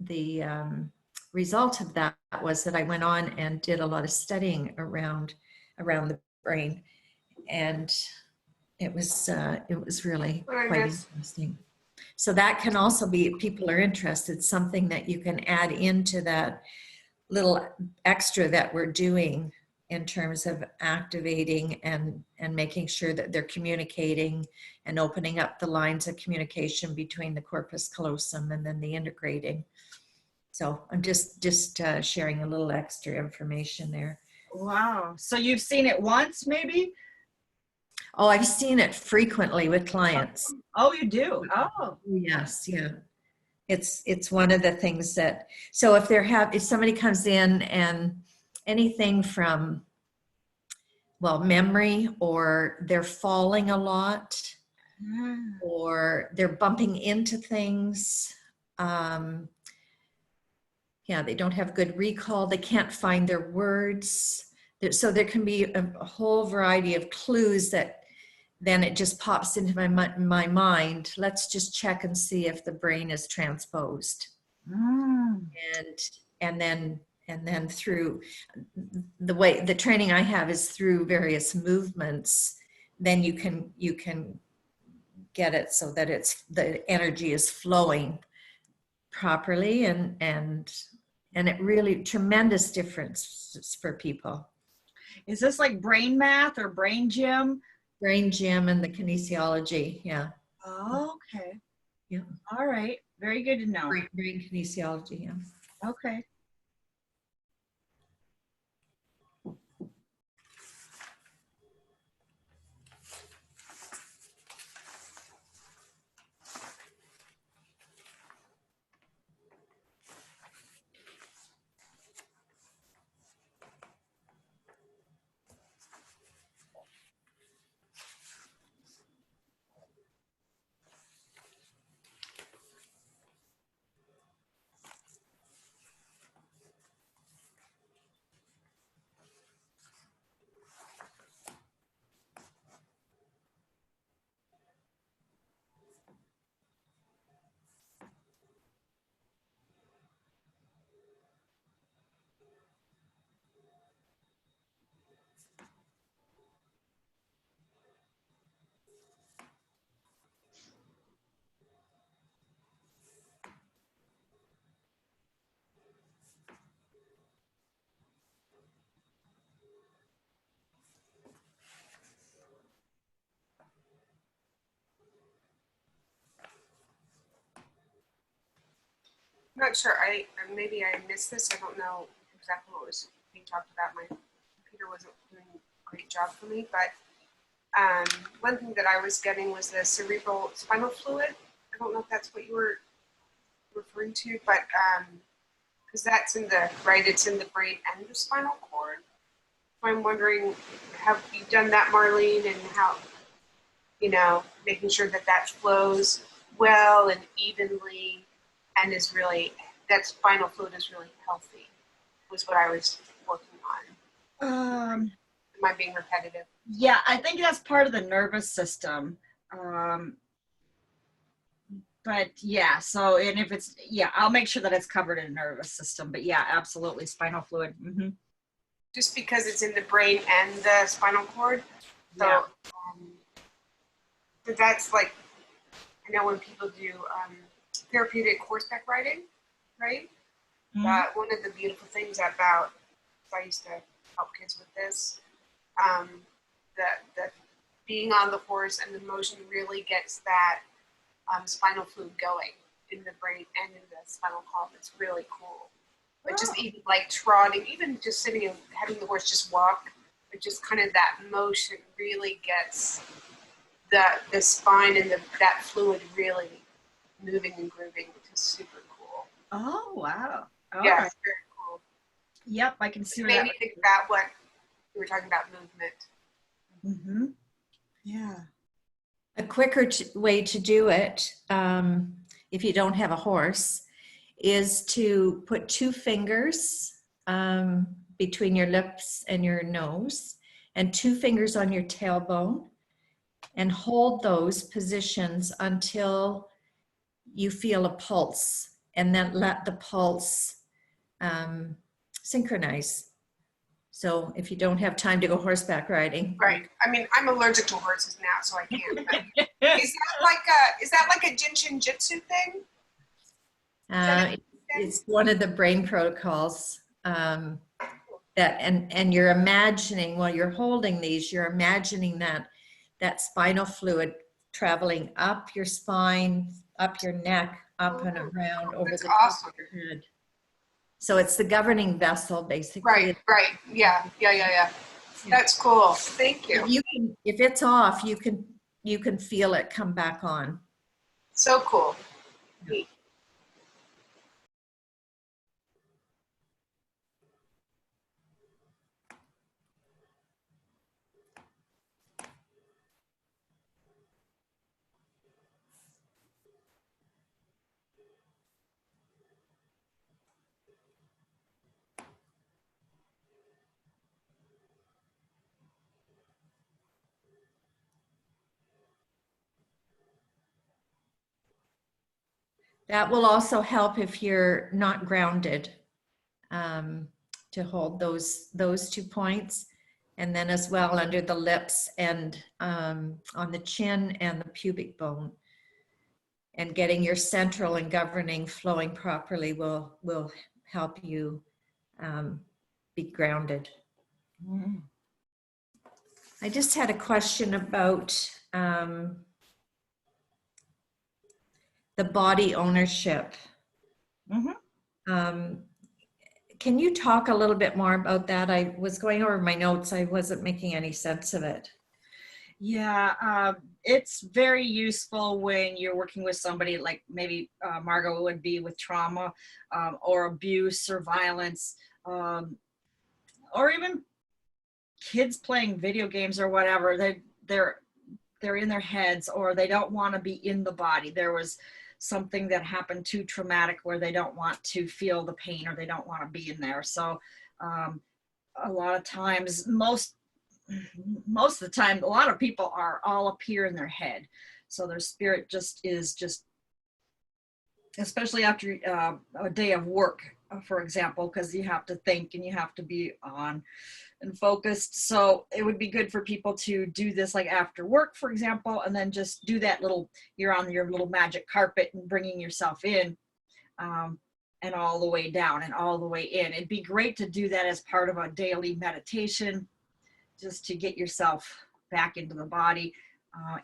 the result of that was that I went on and did a lot of studying around the brain, and it was really quite interesting. So that can also be, if people are interested, something that you can add into that little extra that we're doing in terms of activating and making sure that they're communicating and opening up the lines of communication between the corpus callosum and then the integrating. So I'm just sharing a little extra information there. Wow. So you've seen it once, maybe? Oh, I've seen it frequently with clients. Oh, you do? Oh. Yes, yeah. It's one of the things that, so if somebody comes in and anything from, well, memory, or they're falling a lot, or they're bumping into things, yeah, they don't have good recall, they can't find their words. So there can be a whole variety of clues that then it just pops into my mind. Let's just check and see if the brain is transposed. And then through the training I have is through various movements, then you can get it so that the energy is flowing properly, and it really tremendous difference for people. Is this like brain math or brain gym? Brain gym and the kinesiology, yeah. Oh, okay. Yeah. All right. Very good to know. Brain kinesiology, yeah. Okay. I'm not sure. Maybe I missed this. I don't know exactly what was being talked about. My computer wasn't doing a great job for me, but one thing that I was getting was the cerebral spinal fluid. I don't know if that's what you were referring to, but because that's in the right, it's in the brain and the spinal cord. I'm wondering, have you done that, Marlene, and how, making sure that that flows well and evenly and is really, that spinal fluid is really healthy, was what I was working on. Am I being repetitive? Yeah, I think that's part of the nervous system. But yeah, so, and if it's, yeah, I'll make sure that it's covered in the nervous system. But yeah, absolutely, spinal fluid. Just because it's in the brain and the spinal cord. So, Yeah. but that's like, I know when people do therapeutic horseback riding, right? One of the beautiful things about, I used to help kids with this, that being on the horse and the motion really gets that spinal fluid going in the brain and in the spinal column. It's really cool. But just even like trotting, even just sitting and having the horse just walk, but just kind of that motion really gets the spine and that fluid really moving and grooving, which is super cool. Oh, wow. All Yeah, right. it's very cool. Yep, I can see It where made that. me think about what we were talking about, movement. Yeah. A quicker way to do it, if you don't have a horse, is to put 2 fingers between your lips and your nose and 2 fingers on your tailbone and hold those positions until you feel a pulse, and then let the pulse synchronize. So if you don't have time to go horseback riding. Right. I mean, I'm allergic to horses now, so I can't. Is that like a Jinshin Jitsu thing? It's one of the brain protocols that, and you're imagining while you're holding these, you're imagining that spinal fluid traveling up your spine, up your neck, up and around over the top of your head. So it's the governing vessel, basically. Right. Yeah. That's cool. Thank you. If it's off, you can feel it come back on. So cool. Yeah. That will also help if you're not grounded, to hold those 2 points. And then as well under the lips and on the chin and the pubic bone. And getting your central and governing flowing properly will help you be grounded. I just had a question about the body ownership. Can you talk a little bit more about that? I was going over my notes. I wasn't making any sense of it. Yeah, it's very useful when you're working with somebody like maybe Margot would be with trauma or abuse or violence, or even kids playing video games or whatever. They're in their heads, or they don't want to be in the body. There was something that happened too traumatic where they don't want to feel the pain, or they don't want to be in there. So a lot of times, most of the time, a lot of people are all up here in their head. So their spirit is just, especially after a day of work, for example, because you have to think and you have to be on and focused. So it would be good for people to do this like after work, for example, and then just do that you're on your little magic carpet and bringing yourself in and all the way down and all the way in. It'd be great to do that as part of a daily meditation, just to get yourself back into the body.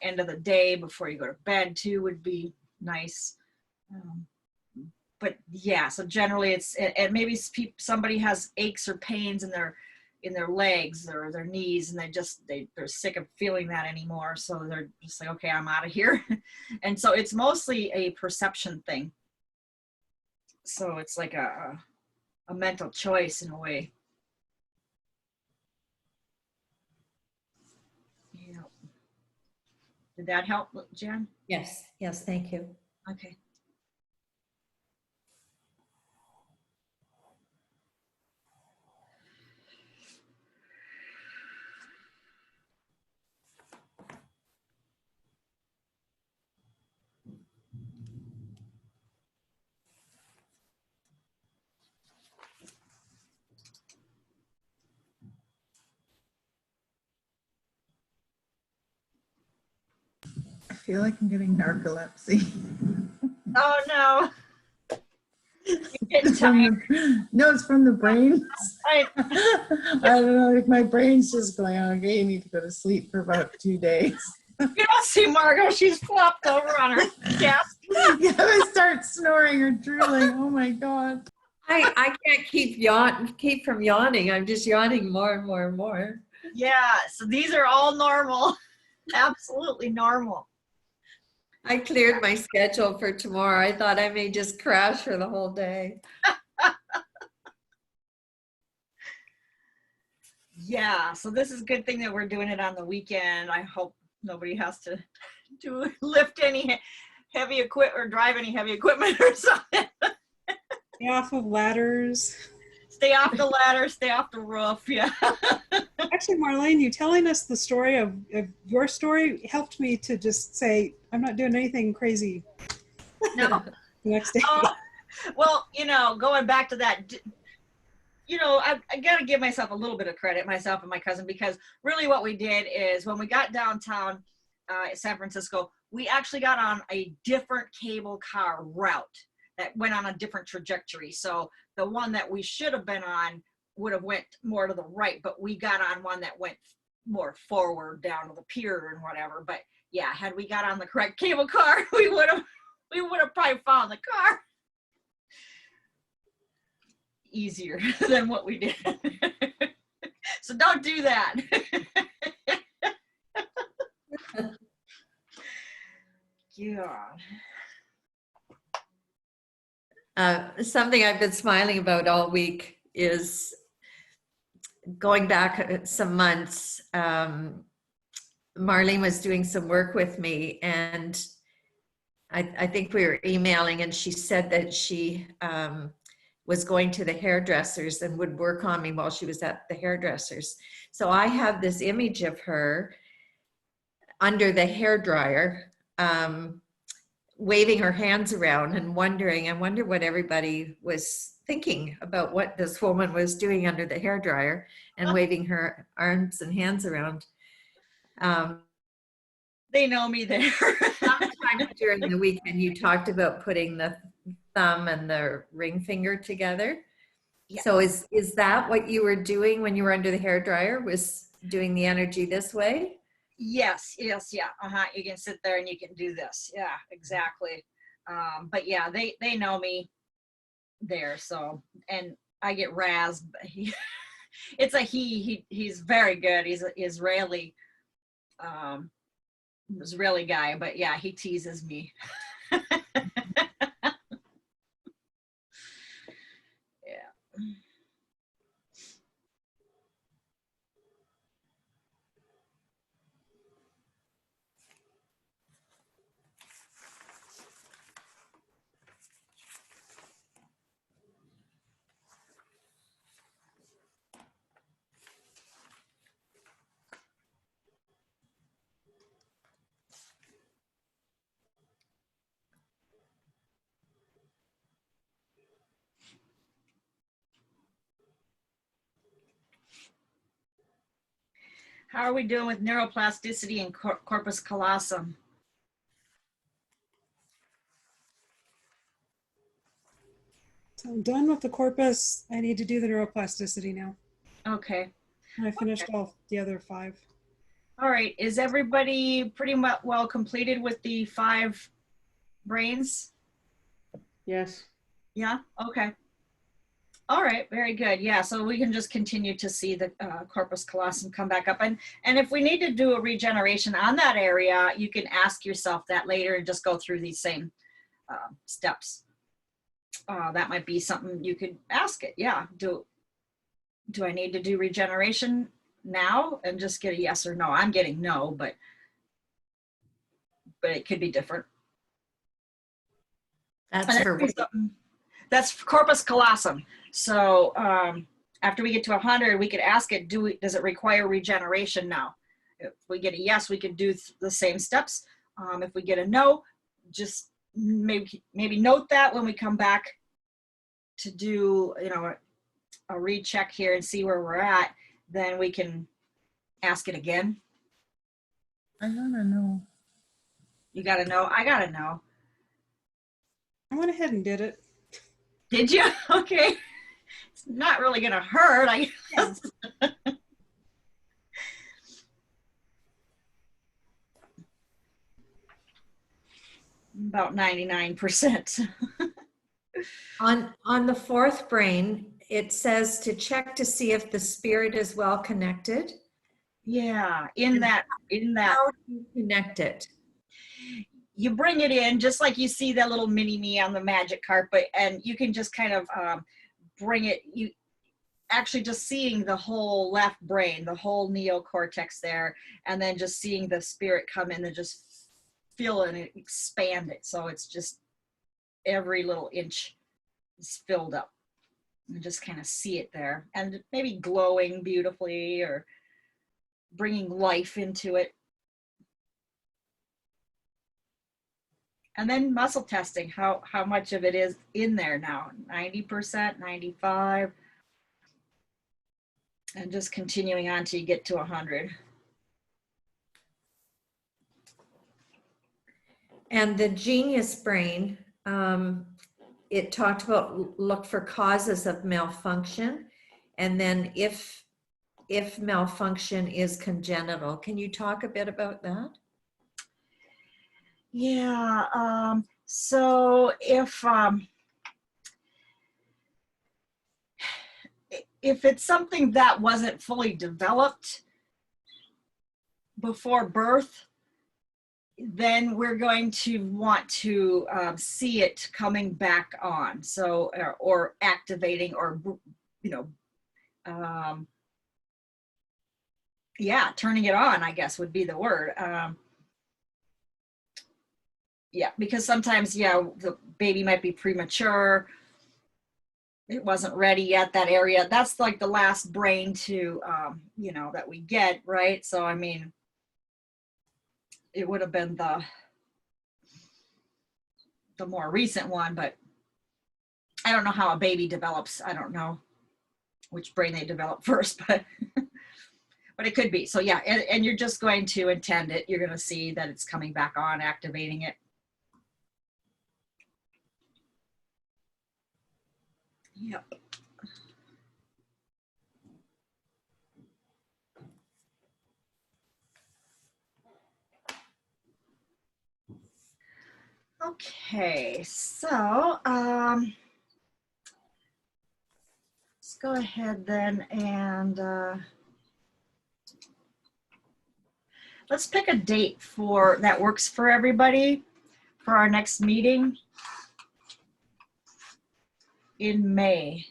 End of the day before you go to bed too would be nice. But yeah, so generally and maybe somebody has aches or pains in their legs or their knees, and they're sick of feeling that anymore. So they're just like, okay, I'm out of here. And so it's mostly a perception thing. So it's like a mental choice in a way. Did that help, Jen? Yes, yes, thank you. Okay. I feel like I'm getting narcolepsy. Oh no. You're getting It's from tired. no, it's from the brain. Right. I don't know if my brain's just going, okay, you need to go to sleep for about 2 days. You don't see Margot, she's flopped over on her desk. Yeah, I start snoring or drooling. Oh my God. I can't keep from yawning. I'm just yawning more and more and more. Yeah, so these are all normal. Absolutely normal. I cleared my schedule for tomorrow. I thought I may just crash for the whole day. Yeah, so this is a good thing that we're doing it on the weekend. I hope nobody has to lift any heavy equipment or drive any heavy equipment or something. Stay off of ladders. Stay off the ladder, stay off the roof. Yeah. Actually, Marlene, you telling us the story of your story helped me to just say, I'm not doing anything crazy No. the next day. Well, going back to that, I got to give myself a little bit of credit, myself and my cousin, because really what we did is when we got downtown San Francisco, we actually got on a different cable car route that went on a different trajectory. So the one that we should have been on would have went more to the right, but we got on one that went more forward down to the pier and whatever. But yeah, had we got on the correct cable car, we would have probably found the car easier than what we did. So don't do that. God. Something I've been smiling about all week is going back some months. Marlene was doing some work with me, and I think we were emailing, and she said that she was going to the hairdressers and would work on me while she was at the hairdressers. So I have this image of her under the hairdryer, waving her hands around and I wonder what everybody was thinking about what this woman was doing under the hairdryer and waving her arms and hands around. They know me there. Sometime during the weekend, you talked about putting the thumb and the ring finger together. Yeah. So is that what you were doing when you were under the hairdryer, was doing the energy this way? Yes, yeah. You can sit there and you can do this. Yeah, exactly. But yeah, they know me there. So, and I get razzed. But it's a he's very good. He's an Israeli guy. But yeah, he teases me. Yeah. How are we doing with neuroplasticity and corpus callosum? So I'm done with the corpus. I need to do the neuroplasticity now. Okay. I finished off the other 5. All right. Is everybody pretty much well completed with the 5 brains? Yes. Yeah. Okay. All right. Very good. Yeah. So we can just continue to see the corpus callosum come back up. And if we need to do a regeneration on that area, you can ask yourself that later and just go through these same steps. That might be something you could ask it. Yeah. Do I need to do regeneration now? And just get a yes or no. I'm getting no, but but it could be different. That's And for that's corpus callosum. So after we get to 100, we could ask it, does it require regeneration now? If we get a yes, we could do the same steps. If we get a no, just maybe note that when we come back to do, you know, a recheck here and see where we're at, then we can ask it again. I gotta know. You gotta know. I gotta know. I went ahead and did it. Did you? Okay. It's not really gonna hurt, I guess. About 99%. on the fourth brain, it says to check to see if the spirit is well connected. Yeah, in that. How do you connect it? You bring it in just like you see that little mini me on the magic carpet, and you can just kind of bring it, you actually just seeing the whole left brain, the whole neocortex there, and then just seeing the spirit come in and just feel it and expand it. So it's just every little inch is filled up. And just kind of see it there, and maybe glowing beautifully or bringing life into it. And then muscle testing, how much of it is in there now, 90%, 95, and just continuing on till you get to 100. And the genius brain, it talked about look for causes of malfunction, and then if malfunction is congenital. Can you talk a bit about that? Yeah, so if it's something that wasn't fully developed before birth, then we're going to want to see it coming back on. So, or activating, or, you know, yeah, turning it on, I guess would be the word. Yeah, because sometimes, yeah, the baby might be premature. It wasn't ready yet, that area. That's like the last brain to, you know, that we get, right? So, I mean, it would have been the more recent one, but I don't know how a baby develops. I don't know which brain they develop first, but but it could be. So yeah, and you're just going to intend it. You're going to see that it's coming back on, activating it. Yep. Okay, so let's go ahead then and let's pick a date for that works for everybody for our next meeting in May.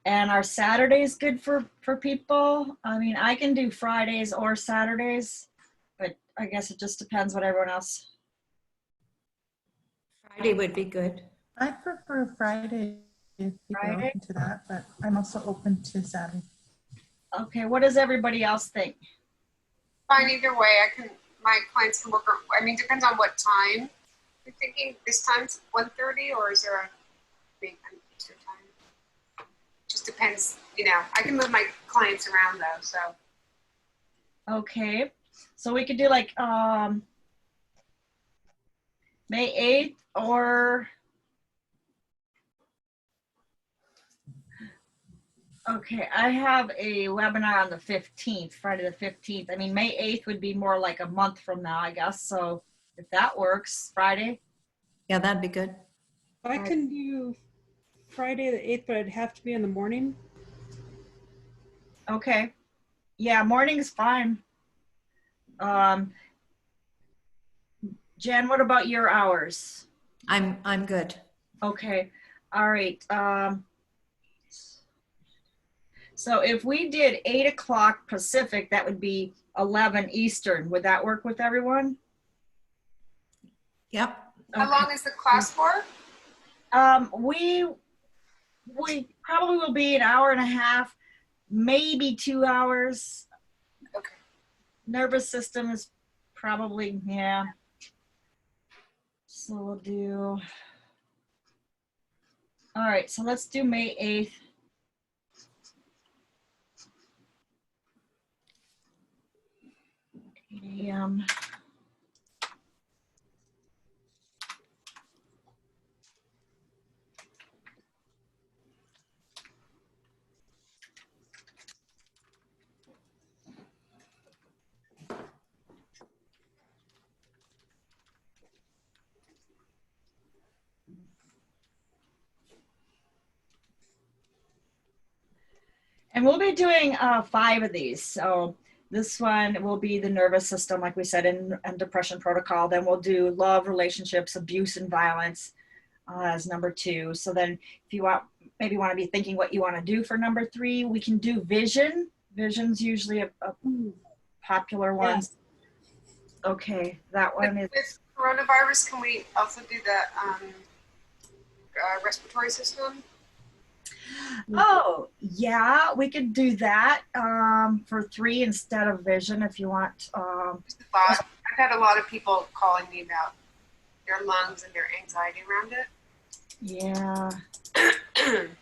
And are Saturdays good for people? I mean, I can do Fridays or Saturdays, but I guess it just depends what everyone else. Friday would be good. I prefer Friday if people are open to that, but I'm also open to Saturday. Okay, what does everybody else think? Fine, either way. My clients can work. I mean, depends on what time. You're thinking this time's 1:30, or is there a big Eastern time? Just depends. You know, I can move my clients around though. So. Okay, so we could do like May 8th or. Okay, I have a webinar on the 15th, Friday the 15th. I mean, May 8th would be more like a month from now, I guess. So if that works, Friday. Yeah, that'd be good. I can do Friday the 8th, but it'd have to be in the morning. Okay. Yeah, morning's fine. Jen, what about your hours? I'm good. Okay. All right. So if we did 8 o'clock Pacific, that would be 11 Eastern. Would that work with everyone? Yep. How long is the class for? We probably will be an hour and a half, maybe 2 hours. Okay. Nervous system is probably, yeah. So we'll do, all right, so let's do May 8th. 8 a.m. And we'll be doing 5 of these. So this one will be the nervous system, like we said, in depression protocol. Then we'll do love, relationships, abuse, and violence as number 2. So then if you want, maybe want to be thinking what you want to do for number 3, we can do vision. Vision's usually a popular one. Yes. Okay, that one is. With coronavirus, can we also do the respiratory system? Oh, yeah, we could do that for 3 instead of vision if you want. Just a thought. I've had a lot of people calling me about their lungs and their anxiety around it. Yeah.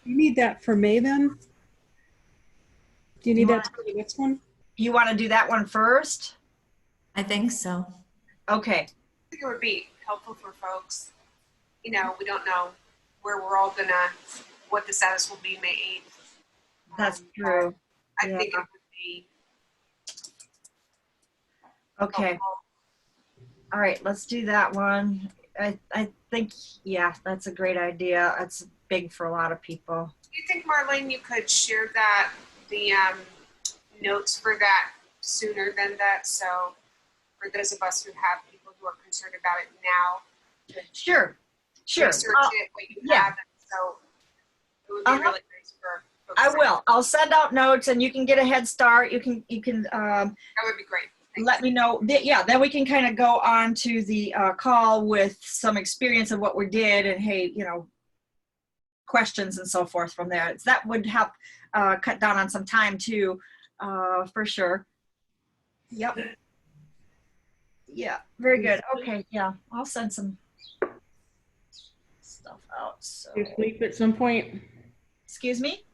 You need that for May then? Do you need that for the next one? You want to do that one first? I think so. Okay. I think it would be helpful for folks. You know, we don't know where we're all gonna, what the status will be May 8th. That's true. I Yeah. think it would be Okay. helpful. All right, let's do that one. I think, yeah, that's a great idea. It's big for a lot of people. Do you think, Marlene, you could share that, the notes for that sooner than that? So for those of us who have people who are concerned about it now, Sure. research it, what you yeah. have. So it would be really nice for folks. I will. I'll send out notes and you can get a head start. You can That would be great. Thanks. let me know. Yeah, then we can kind of go on to the call with some experience of what we did and, hey, you know, questions and so forth from there. That would help cut down on some time too, for sure. Yep. Yeah, very good. Okay, yeah, I'll send some stuff out. So, You sleep at some point? excuse me?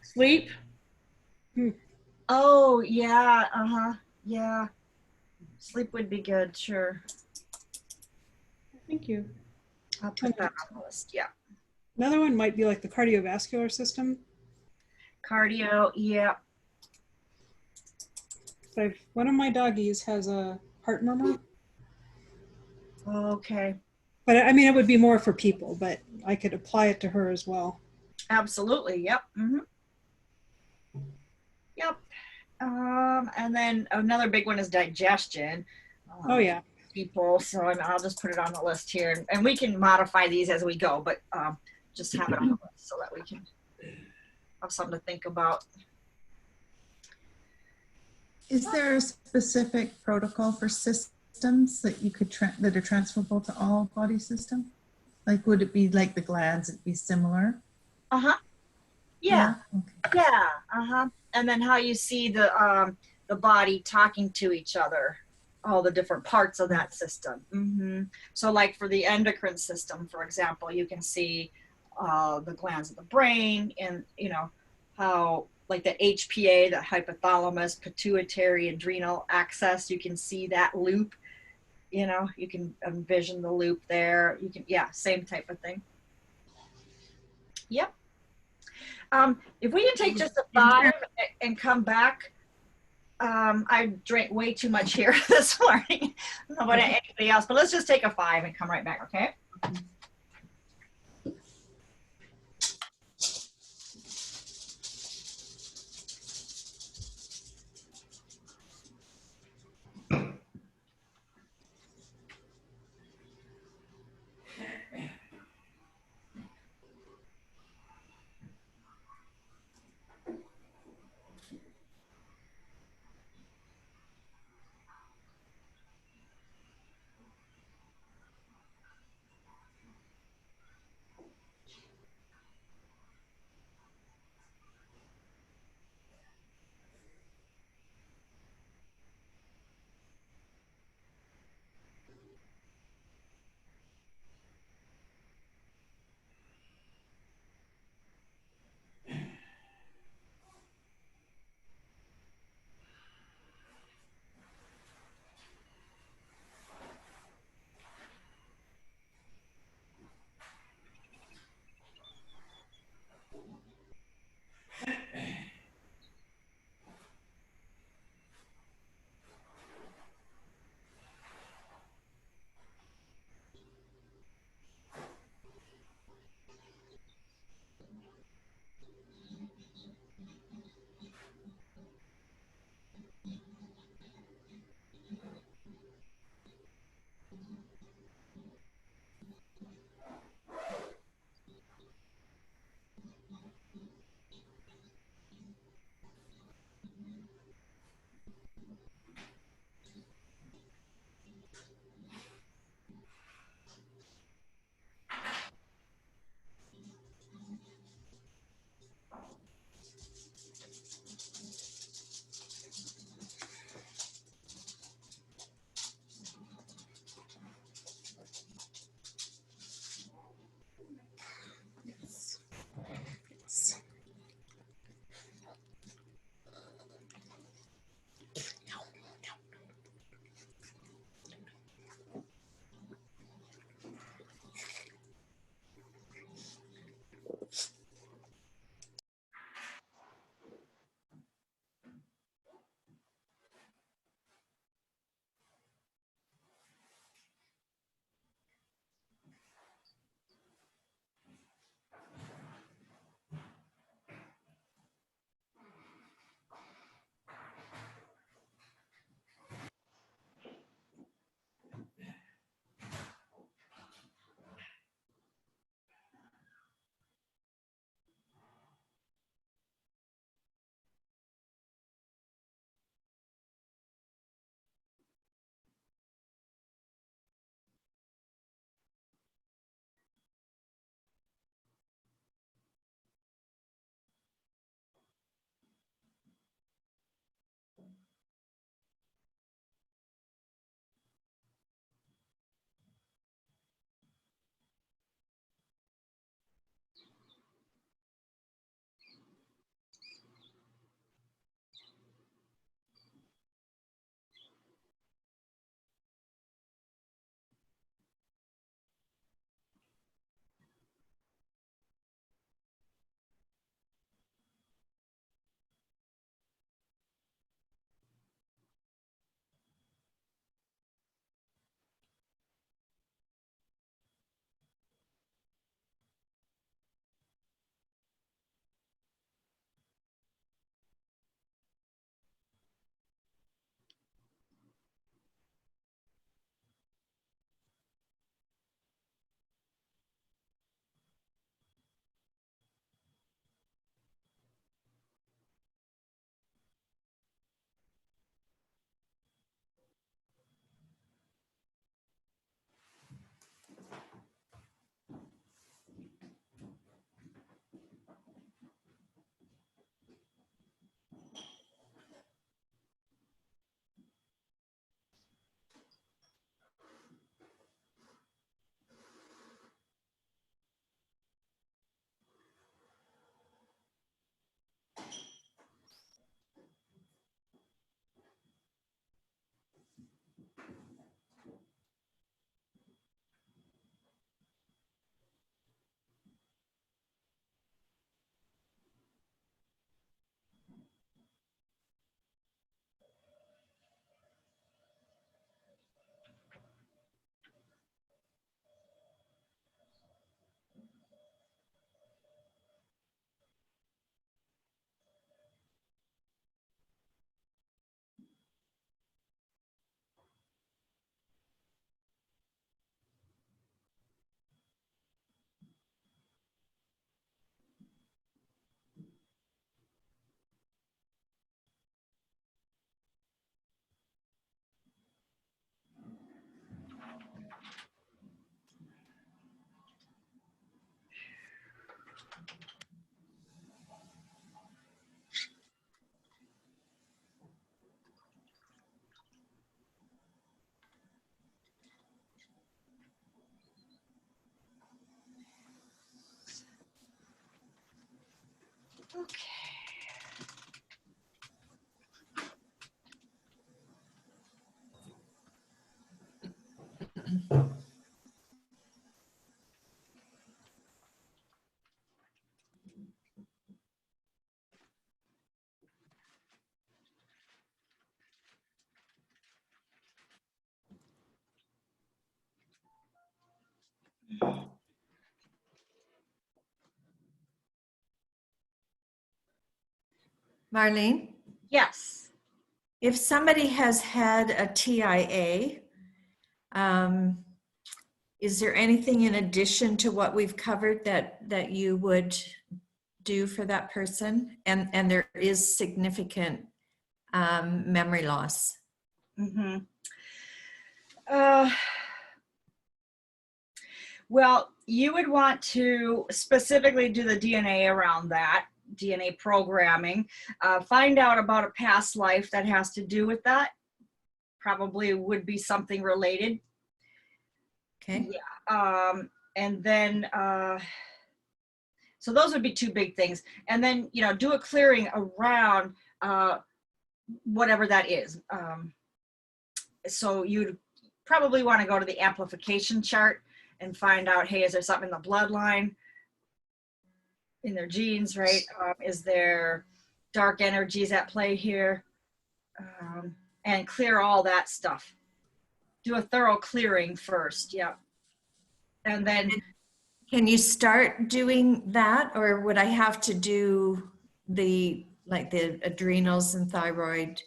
Sleep? Oh, yeah, yeah. Sleep would be good, sure. Thank you. I'll put that on the list, yeah. Another one might be like the cardiovascular system. Cardio, yeah. One of my doggies has a heart murmur, Okay, but I mean, it would be more for people, but I could apply it to her as well. absolutely, yep. Yep. And then another big one is digestion. Oh yeah. People, so I'll just put it on the list here, and we can modify these as we go, but just have it on the list so that we can have something to think about. Is there a specific protocol for systems that you could that are transferable to all body systems? Like, would it be like the glands? It'd be similar. Yeah. Okay. Yeah. And then how you see the body talking to each other, all the different parts of that system. So like for the endocrine system, for example, you can see the glands of the brain, and you know how like the HPA, the hypothalamus, pituitary, adrenal axis, you can see that loop. You know, you can envision the loop there. You can, yeah, same type of thing. Yep. If we can take just a 5 and come back, I drank way too much here this morning. I don't know about anybody else, but let's just take a 5 and come right back, okay? Marlene, Yes. if somebody has had a TIA, is there anything in addition to what we've covered that you would do for that person? And there is significant memory loss. Mm-hmm. Well, you would want to specifically do the DNA around that, DNA programming, find out about a past life that has to do with that. Probably would be something related. Okay. Yeah. And then, so those would be two big things. And then, you know, do a clearing around whatever that is. So you'd probably want to go to the amplification chart and find out, hey, is there something in the bloodline, in their genes, right? Is there dark energies at play here? And clear all that stuff. Do a thorough clearing first, yeah. And then... Can you start doing that, or would I have to do the adrenals and thyroid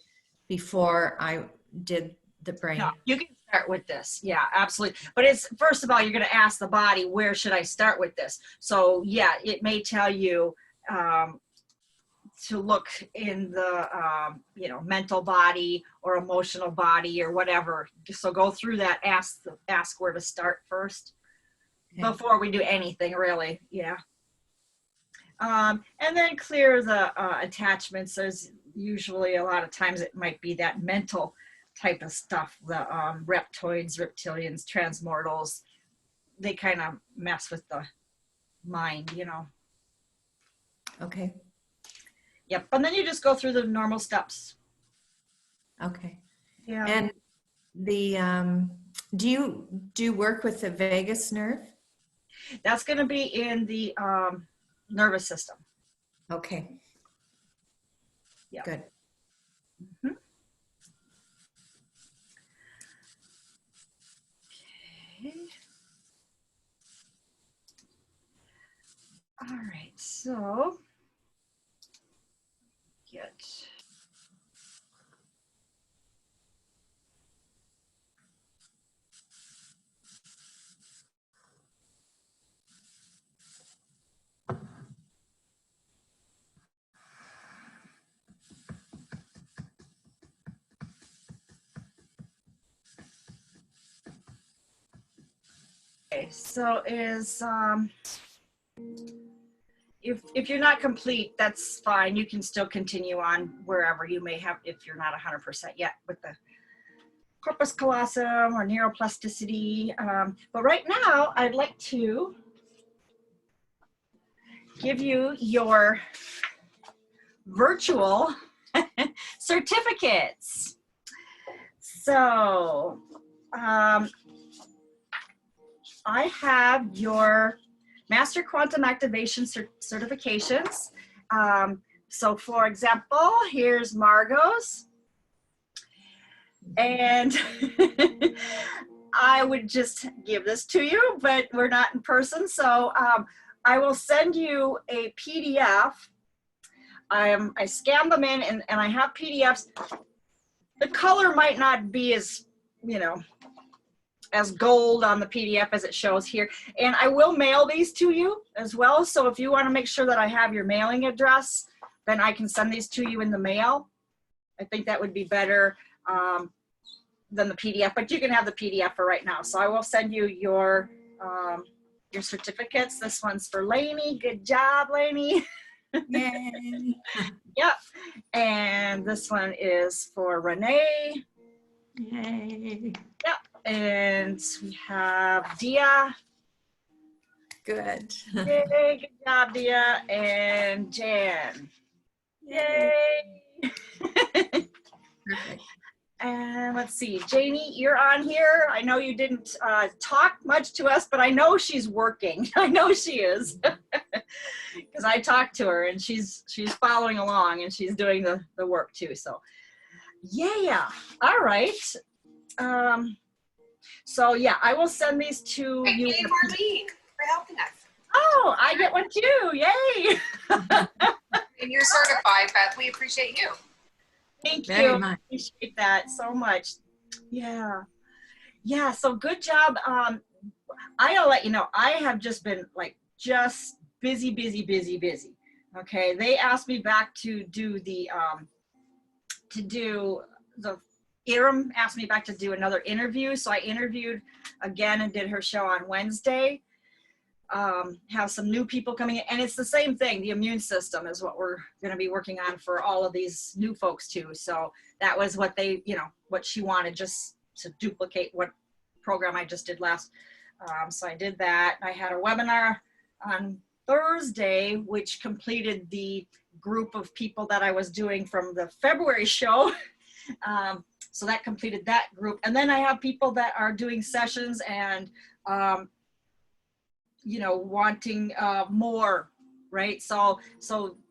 before I did the brain? No, you can start with this. Yeah, absolutely. But it's, first of all, you're going to ask the body, where should I start with this? So yeah, it may tell you to look in the, you know, mental body or emotional body or whatever. So go through that, ask where to start first before we do anything really. Yeah. And then clear the attachments. There's usually a lot of times it might be that mental type of stuff, the reptoids, reptilians, transmortals, they kind of mess with the mind, you know. Okay. Yep. And then you just go through the normal steps. Okay. Yeah. And the do you do work with the vagus nerve? That's going to be in the nervous system. Okay. Yeah. Good. Mm-hmm. Okay. All right, so get okay, so is if you're not complete, that's fine. You can still continue on wherever you may have, if you're not 100% yet with the corpus callosum or neuroplasticity. But right now, I'd like to give you your virtual certificates. So I have your Master Quantum Activation certifications. So for example, here's Margot's. And I would just give this to you, but we're not in person. So I will send you a PDF. I scan them in and I have PDFs. The color might not be as, you know, as gold on the PDF as it shows here. And I will mail these to you as well. So if you want to make sure that I have your mailing address, then I can send these to you in the mail. I think that would be better than the PDF, but you can have the PDF for right now. So I will send you your certificates. This one's for Lainey. Good job, Lainey. Yay. Yep. And this one is for Renee. Yay. Yep. And we have Dia. Good. Yay, good job, Dia and Jan. Yay. Perfect. And let's see, Janie, you're on here. I know you didn't talk much to us, but I know she's working. I know she is, because I talked to her and she's following along and she's doing the work too. So, yeah. All right. So yeah, I will send these to Thank you. you, Marlene, for helping us. Oh, I get one too. Yay. And you're certified, but we appreciate you. Thank Very you. much. Appreciate that so much. Yeah. So good job. I'll let you know, I have just been like just busy. Okay. They asked me back to do the Iram asked me back to do another interview. So I interviewed again and did her show on Wednesday. Have some new people coming in, and it's the same thing. The immune system is what we're going to be working on for all of these new folks too. So that was what they, what she wanted, just to duplicate what program I just did last. So I did that. I had a webinar on Thursday, which completed the group of people that I was doing from the February show. So that completed that group. And then I have people that are doing sessions and, wanting more, right? So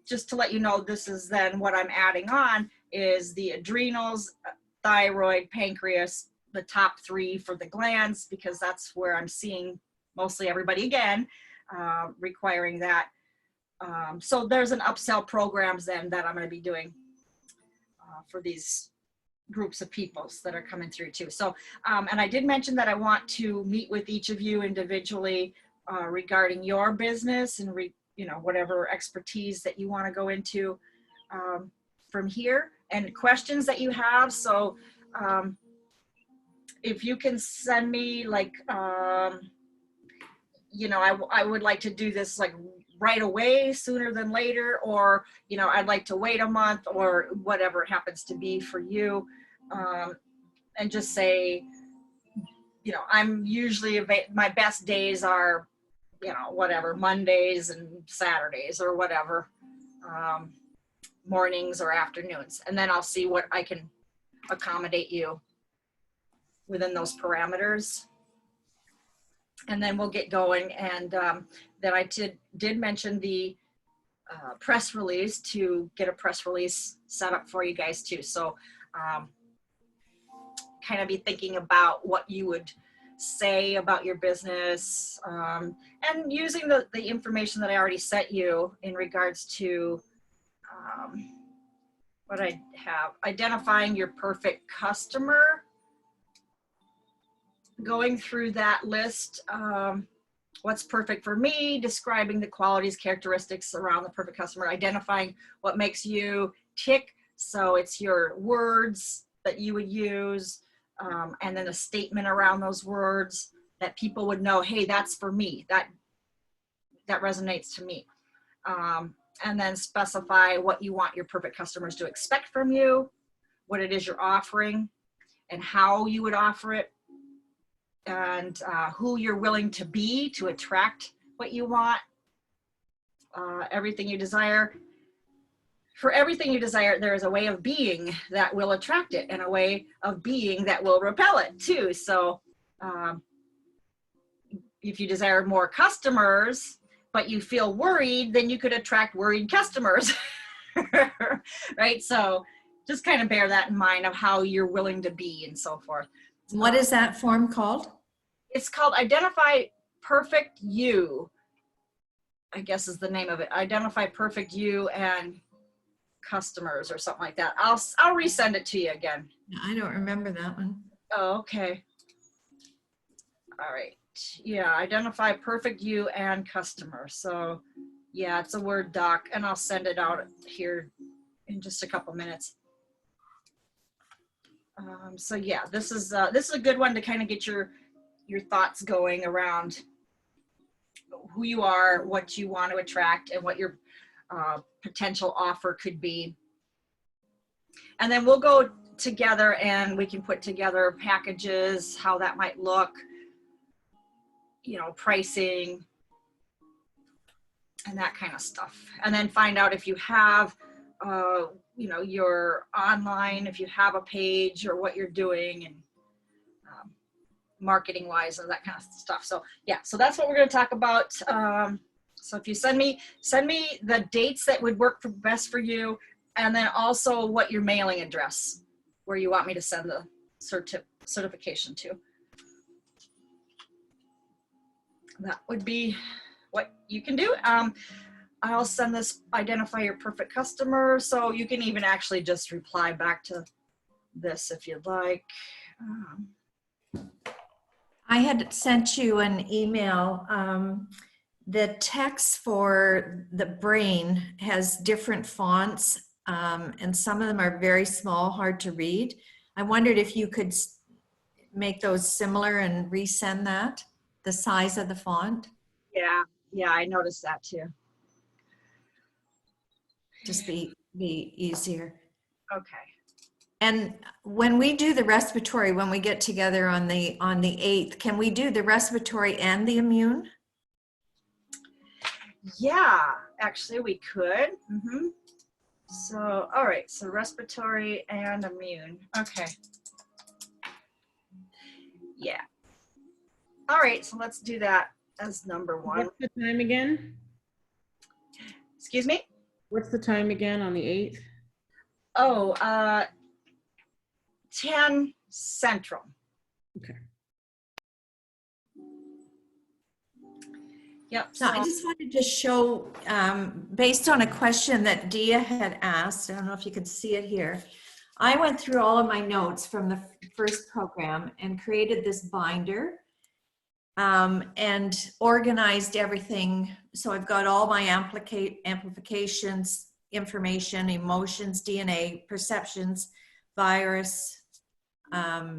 just to let you know, this is then what I'm adding on is the adrenals, thyroid, pancreas, the top 3 for the glands, because that's where I'm seeing mostly everybody again, requiring that. So there's an upsell programs then that I'm going to be doing for these groups of peoples that are coming through too. So, and I did mention that I want to meet with each of you individually regarding your business and whatever expertise that you want to go into from here, and questions that you have. So if you can send me like, I would like to do this like right away, sooner than later, or, I'd like to wait a month, or whatever it happens to be for you. And just say, I'm usually, my best days are, whatever, Mondays and Saturdays or whatever, mornings or afternoons. And then I'll see what I can accommodate you within those parameters. And then we'll get going. And then I did mention the press release, to get a press release set up for you guys too. So kind of be thinking about what you would say about your business, and using the information that I already sent you in regards to what I have, identifying your perfect customer, going through that list, what's perfect for me, describing the qualities, characteristics around the perfect customer, identifying what makes you tick. So it's your words that you would use, and then a statement around those words that people would know, hey, that's for me, that resonates to me. And then specify what you want your perfect customers to expect from you, what it is you're offering, and how you would offer it, and who you're willing to be to attract what you want, everything you desire. For everything you desire, there is a way of being that will attract it, and a way of being that will repel it too. So if you desire more customers, but you feel worried, then you could attract worried customers, right? So just kind of bear that in mind of how you're willing to be and so forth. What is that form called? It's called Identify Perfect You, I guess is the name of it. Identify Perfect You and Customers or something like that. I'll resend it to you again. I don't remember that one. Oh, okay. All right. Yeah, identify perfect you and customer. So yeah, it's a Word doc, and I'll send it out here in just a couple minutes. So yeah, this is a good one to kind of get your thoughts going around who you are, what you want to attract, and what your potential offer could be. And then we'll go together and we can put together packages, how that might look, pricing, and that kind of stuff. And then find out if you have, you know, your online, if you have a page or what you're doing, and marketing wise and that kind of stuff. So yeah, so that's what we're going to talk about. So if you send me the dates that would work best for you, and then also what your mailing address, where you want me to send the certification to. That would be what you can do. I'll send this, identify your perfect customer. So you can even actually just reply back to this if you'd like. I had sent you an email. The text for the brain has different fonts, and some of them are very small, hard to read. I wondered if you could make those similar and resend that, the size of the font. Yeah, I noticed that too. Just be easier. Okay. And when we do the respiratory, when we get together on the 8th, can we do the respiratory and the immune? Yeah, actually we could. So, all right, so respiratory and immune. Okay. Yeah. All right, so let's do that as number 1. What's the time again? Excuse me? What's the time again on the 8th? Oh, 10 Central. Okay. Yep. So I just wanted to show, based on a question that Dia had asked, I don't know if you can see it here. I went through all of my notes from the first program and created this binder, and organized everything. So I've got all my amplifications, information, emotions, DNA, perceptions, virus. I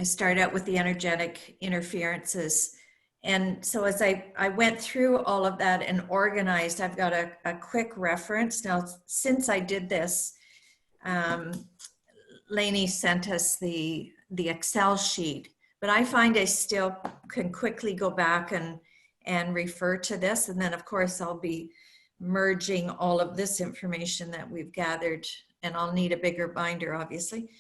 start out with the energetic interferences. And so as I went through all of that and organized, I've got a quick reference. Now, since I did this, Lainey sent us the Excel sheet, but I find I still can quickly go back and refer to this. And then of course I'll be merging all of this information that we've gathered, and I'll need a bigger binder, obviously.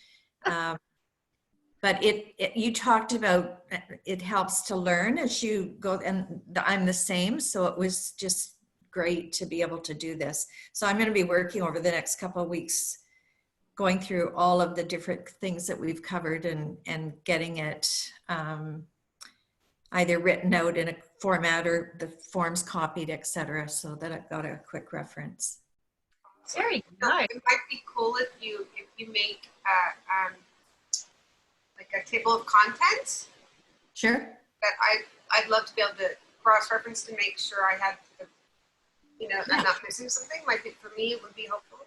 But you talked about it helps to learn as you go, and I'm the same. So it was just great to be able to do this. So I'm going to be working over the next couple of weeks, going through all of the different things that we've covered and getting it either written out in a format or the forms copied, etc., so that I've got a quick reference. Very good. It might be cool if you make like a table of contents. Sure. That I'd love to be able to cross-reference to make sure I had the, you know, I'm not missing something. Might be, for me, it would be helpful.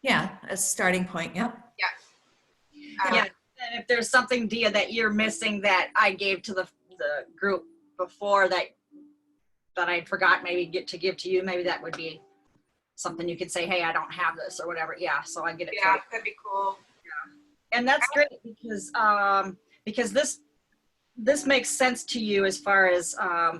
Yeah, a starting point. Yep. Yeah. Yeah. And if there's something, Dia, that you're missing that I gave to the group before that I'd forgot maybe to give to you, maybe that would be something you could say, hey, I don't have this or whatever. Yeah, so I get it. Yeah, that'd be cool. And that's great because this makes sense to you as far as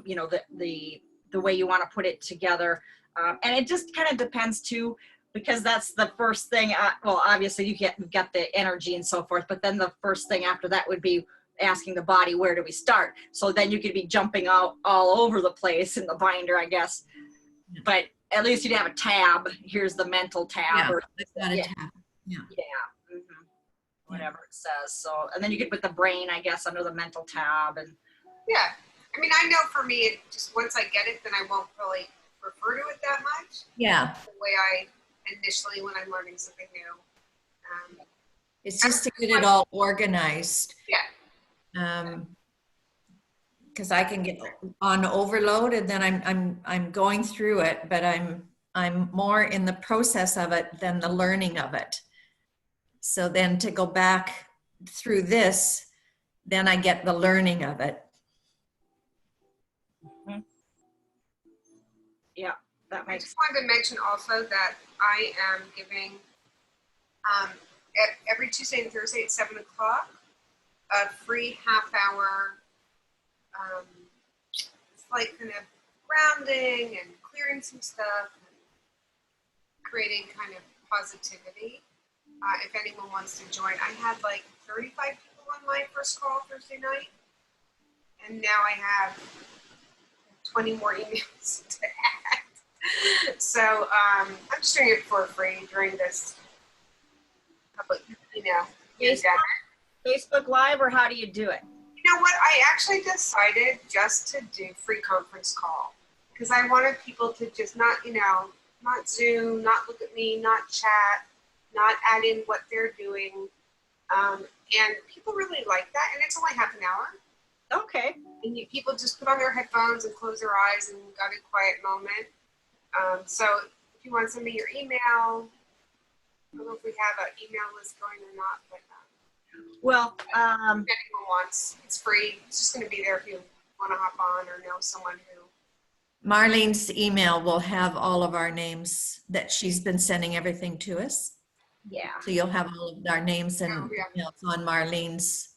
you know, the way you want to put it together, and it just kind of depends too, because that's the first thing. Well, obviously you've got the energy and so forth, but then the first thing after that would be asking the body, where do we start? So then you could be jumping out all over the place in the binder, I guess. But at least you'd have a tab. Here's the mental tab. Yeah, or, it's got a tab. Yeah. Whatever it says. So, and then you could put the brain, I guess, under the mental tab. And Yeah. I mean, I know for me, it just once I get it, then I won't really refer to it that much. Yeah. The way I initially, when I'm learning something new. It's just to get it all organized. Yeah. Because I can get on overload, and then I'm going through it, but I'm more in the process of it than the learning of it. So then to go back through this, then I get the learning of it. yeah, that I makes just wanted to mention also that I am giving every Tuesday and Thursday at 7 o'clock a free half-hour. It's like kind of grounding and clearing some stuff and creating kind of positivity. If anyone wants to join, I had like 35 people on my first call Thursday night, and now I have 20 more emails to add. So I'm just doing it for free during this public, pandemic. Facebook Live, or how do you do it? You know what? I actually decided just to do free conference call because I wanted people to just not Zoom, not look at me, not chat, not add in what they're doing. And people really like that. And it's only half an hour. Okay. And people just put on their headphones and close their eyes and got a quiet moment. So if you want to send me your email, I don't know if we have an email list going or not, but well, if anyone wants, it's free. It's just going to be there if you want to hop on or know someone who. Marlene's email will have all of our names that she's been sending everything to us. yeah, So you'll have all of our names and Oh, yeah. emails on Marlene's.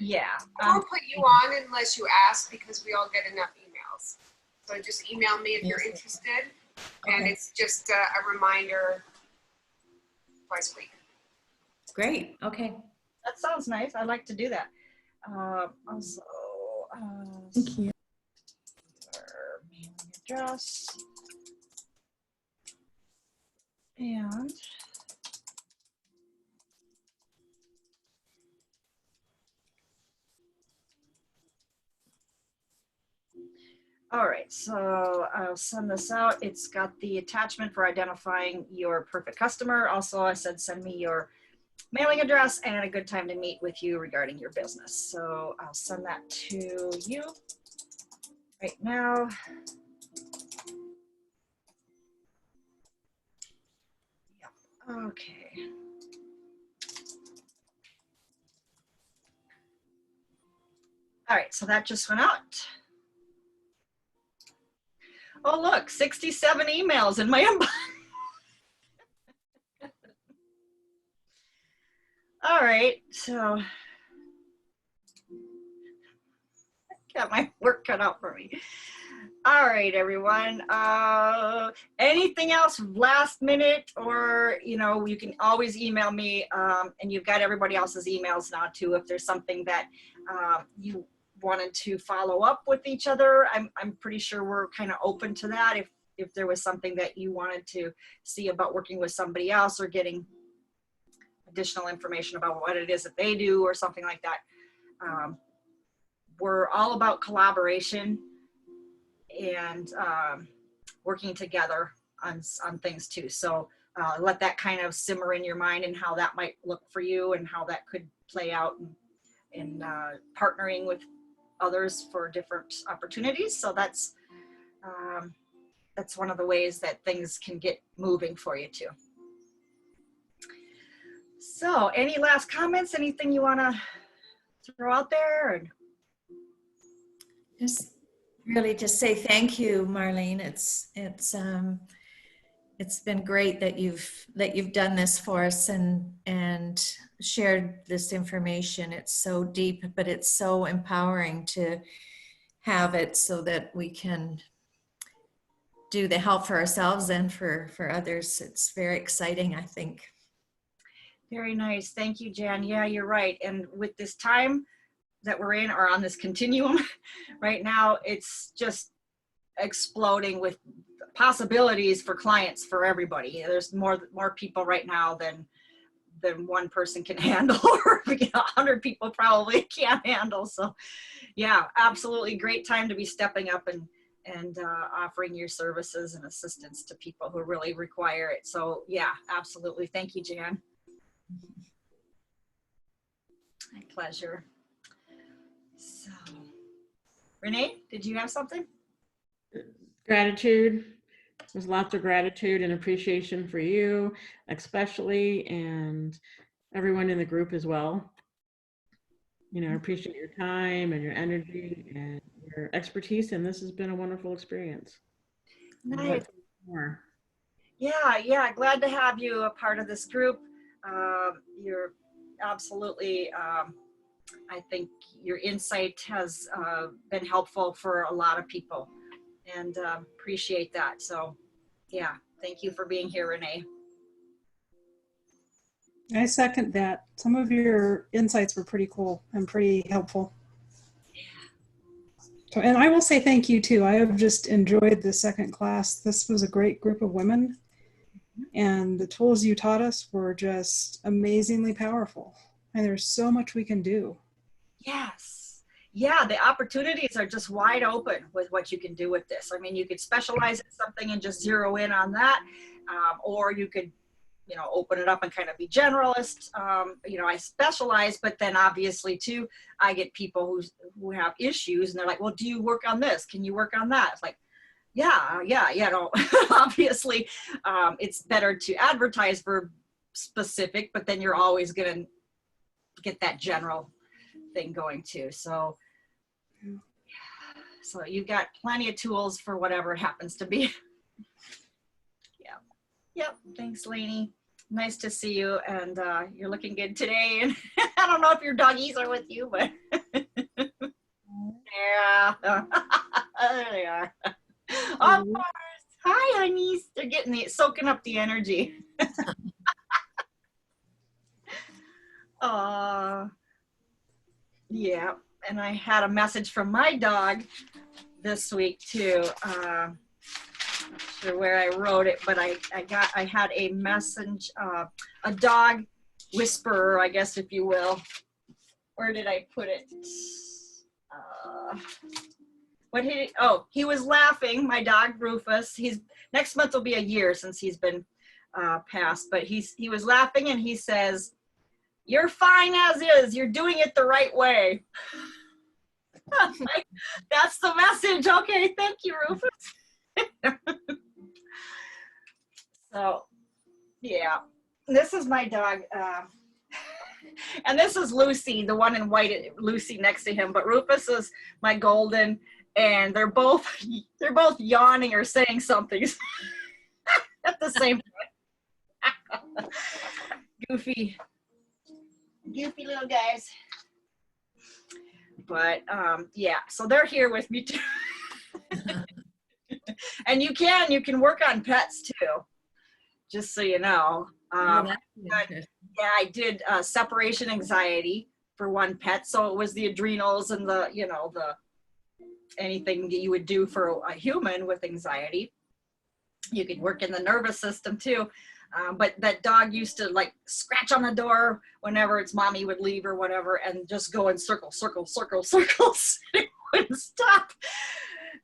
yeah. I won't put you on unless you ask because we all get enough emails. So just email me if you're interested. And Okay. it's just a reminder twice a week. Great. Okay. That sounds nice. I'd like to do that. Also, Thank you. our mailing address. And all right, so I'll send this out. It's got the attachment for identifying your perfect customer. Also, I said send me your mailing address and a good time to meet with you regarding your business. So I'll send that to you right now. Yep. Okay. All right, so that just went out. Oh, look, 67 emails in my inbox. All right, so got my work cut out for me. All right, everyone. Anything else last minute, or you can always email me, and you've got everybody else's emails now too. If there's something that you wanted to follow up with each other, I'm pretty sure we're kind of open to that. If there was something that you wanted to see about working with somebody else or getting additional information about what it is that they do or something like that. We're all about collaboration and working together on things too. So let that kind of simmer in your mind and how that might look for you and how that could play out in partnering with others for different opportunities. So that's one of the ways that things can get moving for you too. So any last comments, anything you want to throw out there? And Just really just say thank you, Marlene. It's been great that you've done this for us and shared this information. It's so deep, but it's so empowering to have it so that we can do the help for ourselves and for others. It's very exciting, I think. Very nice. Thank you, Jan. Yeah, you're right. And with this time that we're in, or on this continuum right now, it's just exploding with possibilities for clients, for everybody. There's more people right now than one person can handle, or 100 people probably can't handle. So yeah, absolutely great time to be stepping up and offering your services and assistance to people who really require it. So yeah, absolutely. Thank you, Jan. My pleasure. So, Renee, did you have something? Gratitude. There's lots of gratitude and appreciation for you, especially, and everyone in the group as well. I appreciate your time and your energy and your expertise, and this has been a wonderful experience. Nice. More. Yeah, glad to have you a part of this group. You're absolutely, I think your insight has been helpful for a lot of people. and appreciate that. So yeah, thank you for being here, Renee. I second that. Some of your insights were pretty cool and pretty helpful. So, and I will say thank you too. I have just enjoyed the second class. This was a great group of women, and the tools you taught us were just amazingly powerful. And there's so much we can do. Yes. Yeah, the opportunities are just wide open with what you can do with this. I mean, you could specialize in something and just zero in on that, or you could, you know, open it up and kind of be generalist. You know, I specialize, but then obviously too, I get people who have issues and they're like, well, do you work on this? Can you work on that? It's like, yeah, no, obviously it's better to advertise for specific, but then you're always going to get that general thing going too. So you've got plenty of tools for whatever it happens to be. Yep. Thanks, Lainey. Nice to see you. And you're looking good today. And I don't know if your doggies are with you, but yeah. There they are. Of course. Hi, honeys. They're soaking up the energy. Yeah. And I had a message from my dog this week too. Sure where I wrote it, but I had a message, a dog whisperer, I guess, if you will. Where did I put it? He was laughing, my dog Rufus. Next month will be a year since he's been passed, but he was laughing and he says, "You're fine as is, you're doing it the right way." That's the message. Okay, thank you, Rufus. So, yeah, this is my dog, and this is Lucy, the one in white, Lucy next to him. But Rufus is my golden, and they're both yawning or saying something at the same time. Goofy little guys. But yeah, so they're here with me too. And you can work on pets too, just so you know. Yeah, I did separation anxiety for one pet. So it was the adrenals and the anything that you would do for a human with anxiety. You could work in the nervous system too. But that dog used to like scratch on the door whenever its mommy would leave or whatever, and just go in circles. It wouldn't stop.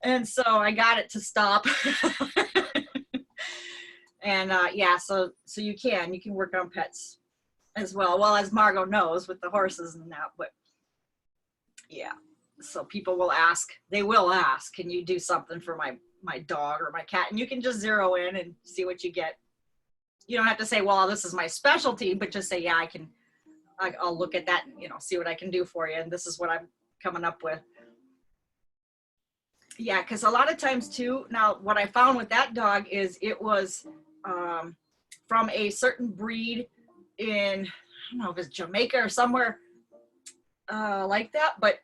And so I got it to stop. And yeah, so you can work on pets as well. Well, as Margot knows with the horses and that, but yeah. So people will ask, can you do something for my dog or my cat? And you can just zero in and see what you get. You don't have to say, well, this is my specialty, but just say, yeah, I'll look at that and, see what I can do for you. And this is what I'm coming up with. Yeah, because a lot of times too, now what I found with that dog is it was from a certain breed in, I don't know if it's Jamaica or somewhere like that, but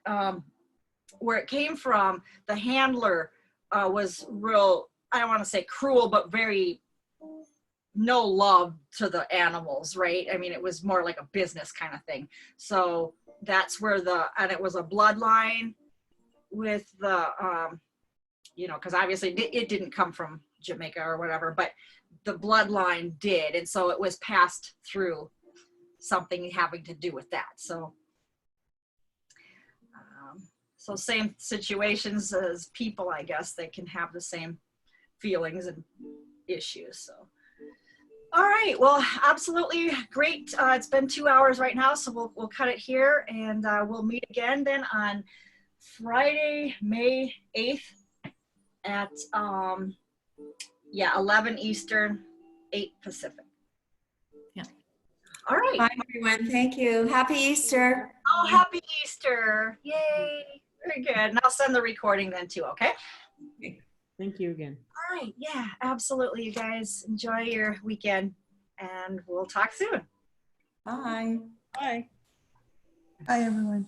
where it came from, the handler was real, I don't want to say cruel, but very no love to the animals, right? I mean, it was more like a business kind of thing. So that's where and it was a bloodline with the, because obviously it didn't come from Jamaica or whatever, but the bloodline did. And so it was passed through something having to do with that. So, so same situations as people, I guess, they can have the same feelings and issues. So, all right, well, absolutely great. It's been 2 hours right now, so we'll cut it here, and we'll meet again then on Friday, May 8th at 11 Eastern, 8 Pacific. Yeah. All right. Bye, everyone. Thank you. Happy Easter. Oh, happy Easter. Yay. Very good. And I'll send the recording then too, okay? Thank you again. All right. Yeah, absolutely. You guys enjoy your weekend, and we'll talk soon. Bye. Bye. Bye, everyone.